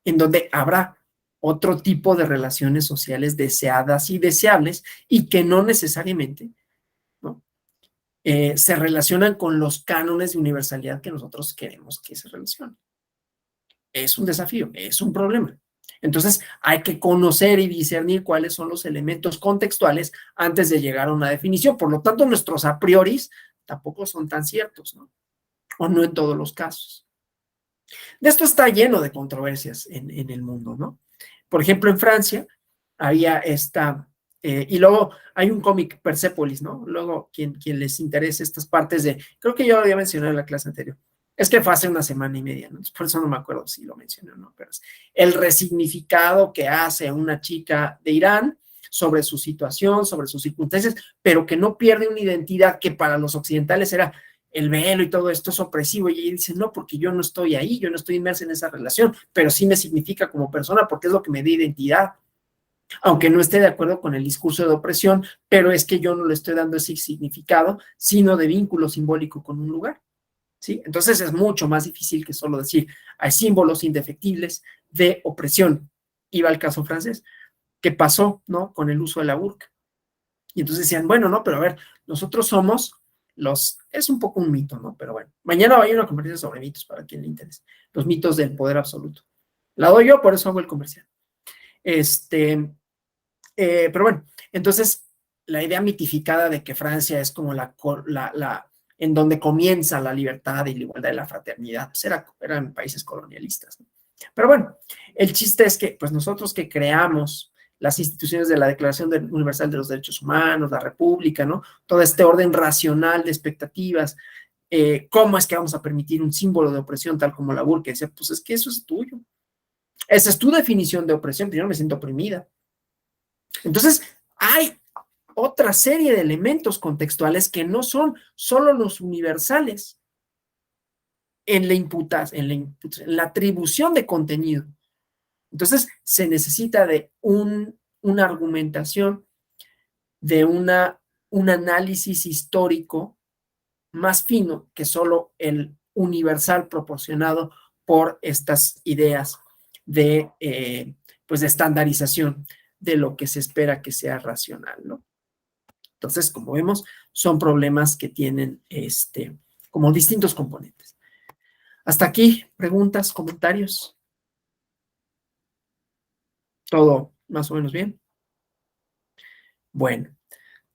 en donde habrá otro tipo de relaciones sociales deseadas y deseables y que no necesariamente, ¿no? Se relacionan con los cánones de universalidad que nosotros queremos que se relacionen. Es un desafío, es un problema. Entonces, hay que conocer y discernir cuáles son los elementos contextuales antes de llegar a una definición. Por lo tanto, nuestros a prioris tampoco son tan ciertos, ¿no? O no en todos los casos. De esto está lleno de controversias en el mundo, ¿no? Por ejemplo, en Francia había y luego hay un cómic, Persepolis, ¿no? Luego, quien les interese estas partes creo que yo lo había mencionado en la clase anterior. Es que fue hace una semana y media, ¿no? Por eso no me acuerdo si lo mencioné o no, pero es el resignificado que hace una chica de Irán sobre su situación, sobre sus circunstancias, pero que no pierde una identidad que para los occidentales era el velo y todo esto es opresivo, y ella dice, no, porque yo no estoy ahí, yo no estoy inmersa en esa relación, pero sí me significa como persona porque es lo que me da identidad, aunque no esté de acuerdo con el discurso de opresión, pero es que yo no le estoy dando ese significado, sino de vínculo simbólico con un lugar, ¿sí? Entonces es mucho más difícil que solo decir, hay símbolos indefectibles de opresión. Iba al caso francés, ¿qué pasó, no? Con el uso de la burka. Y entonces decían, bueno, no, pero a ver, nosotros somos es un poco un mito, ¿no? Pero bueno, mañana va a ir una conferencia sobre mitos para quien le interese. Los mitos del poder absoluto. La doy yo, por eso hago el comercial. Pero bueno, entonces la idea mitificada de que Francia es como en donde comienza la libertad y la igualdad y la fraternidad, pues eran países colonialistas, ¿no? Pero bueno, el chiste es que pues nosotros que creamos las instituciones de la Declaración Universal de los Derechos Humanos, la República, ¿no? Todo este orden racional de expectativas, ¿cómo es que vamos a permitir un símbolo de opresión tal como la burka? Dice, pues es que eso es tuyo. Esa es tu definición de opresión, yo no me siento oprimida. Entonces, hay otra serie de elementos contextuales que no son solo los universales en la atribución de contenido. Entonces, se necesita de una argumentación, de un análisis histórico más fino que solo el universal proporcionado por estas ideas pues de estandarización de lo que se espera que sea racional, ¿no? Entonces, como vemos, son problemas que tienen como distintos componentes. Hasta aquí, preguntas, comentarios. ¿Todo más o menos bien? Bueno,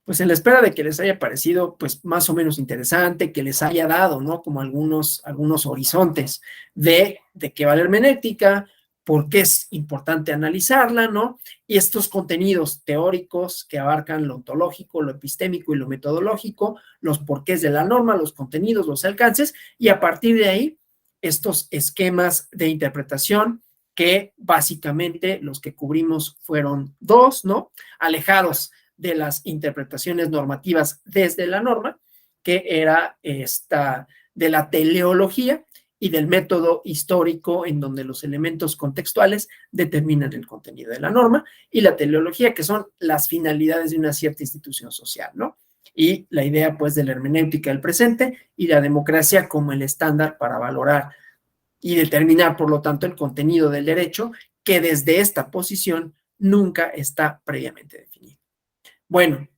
pues en la espera de que les haya parecido pues más o menos interesante, que les haya dado, ¿no? Como algunos horizontes de qué va la hermenéutica, por qué es importante analizarla, ¿no? Y estos contenidos teóricos que abarcan lo ontológico, lo epistémico y lo metodológico, los porqués de la norma, los contenidos, los alcances, y a partir de ahí, estos esquemas de interpretación que básicamente los que cubrimos fueron dos, ¿no? Alejados de las interpretaciones normativas desde la norma, que era esta de la teleología y del método histórico en donde los elementos contextuales determinan el contenido de la norma, y la teleología, que son las finalidades de una cierta institución social, ¿no? Y la idea, pues, de la hermenéutica del presente y la democracia como el estándar para valorar y determinar, por lo tanto, el contenido del derecho, que desde esta posición nunca está previamente definido. Bueno,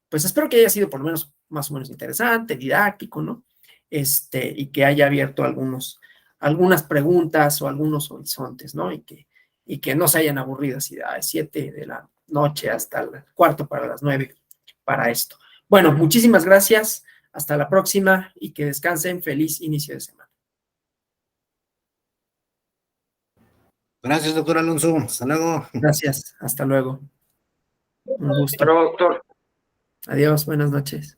pues espero que haya sido por lo menos más o menos interesante, didáctico, ¿no? Y que haya abierto algunas preguntas o algunos horizontes, ¿no? Y que no se hayan aburrido así de 7 de la noche hasta el cuarto para las 9 para esto. Bueno, muchísimas gracias, hasta la próxima y que descansen, feliz inicio de semana. Gracias, doctor Alonso. Hasta luego. Gracias, hasta luego. Un gusto. Hasta luego, doctor. Adiós, buenas noches.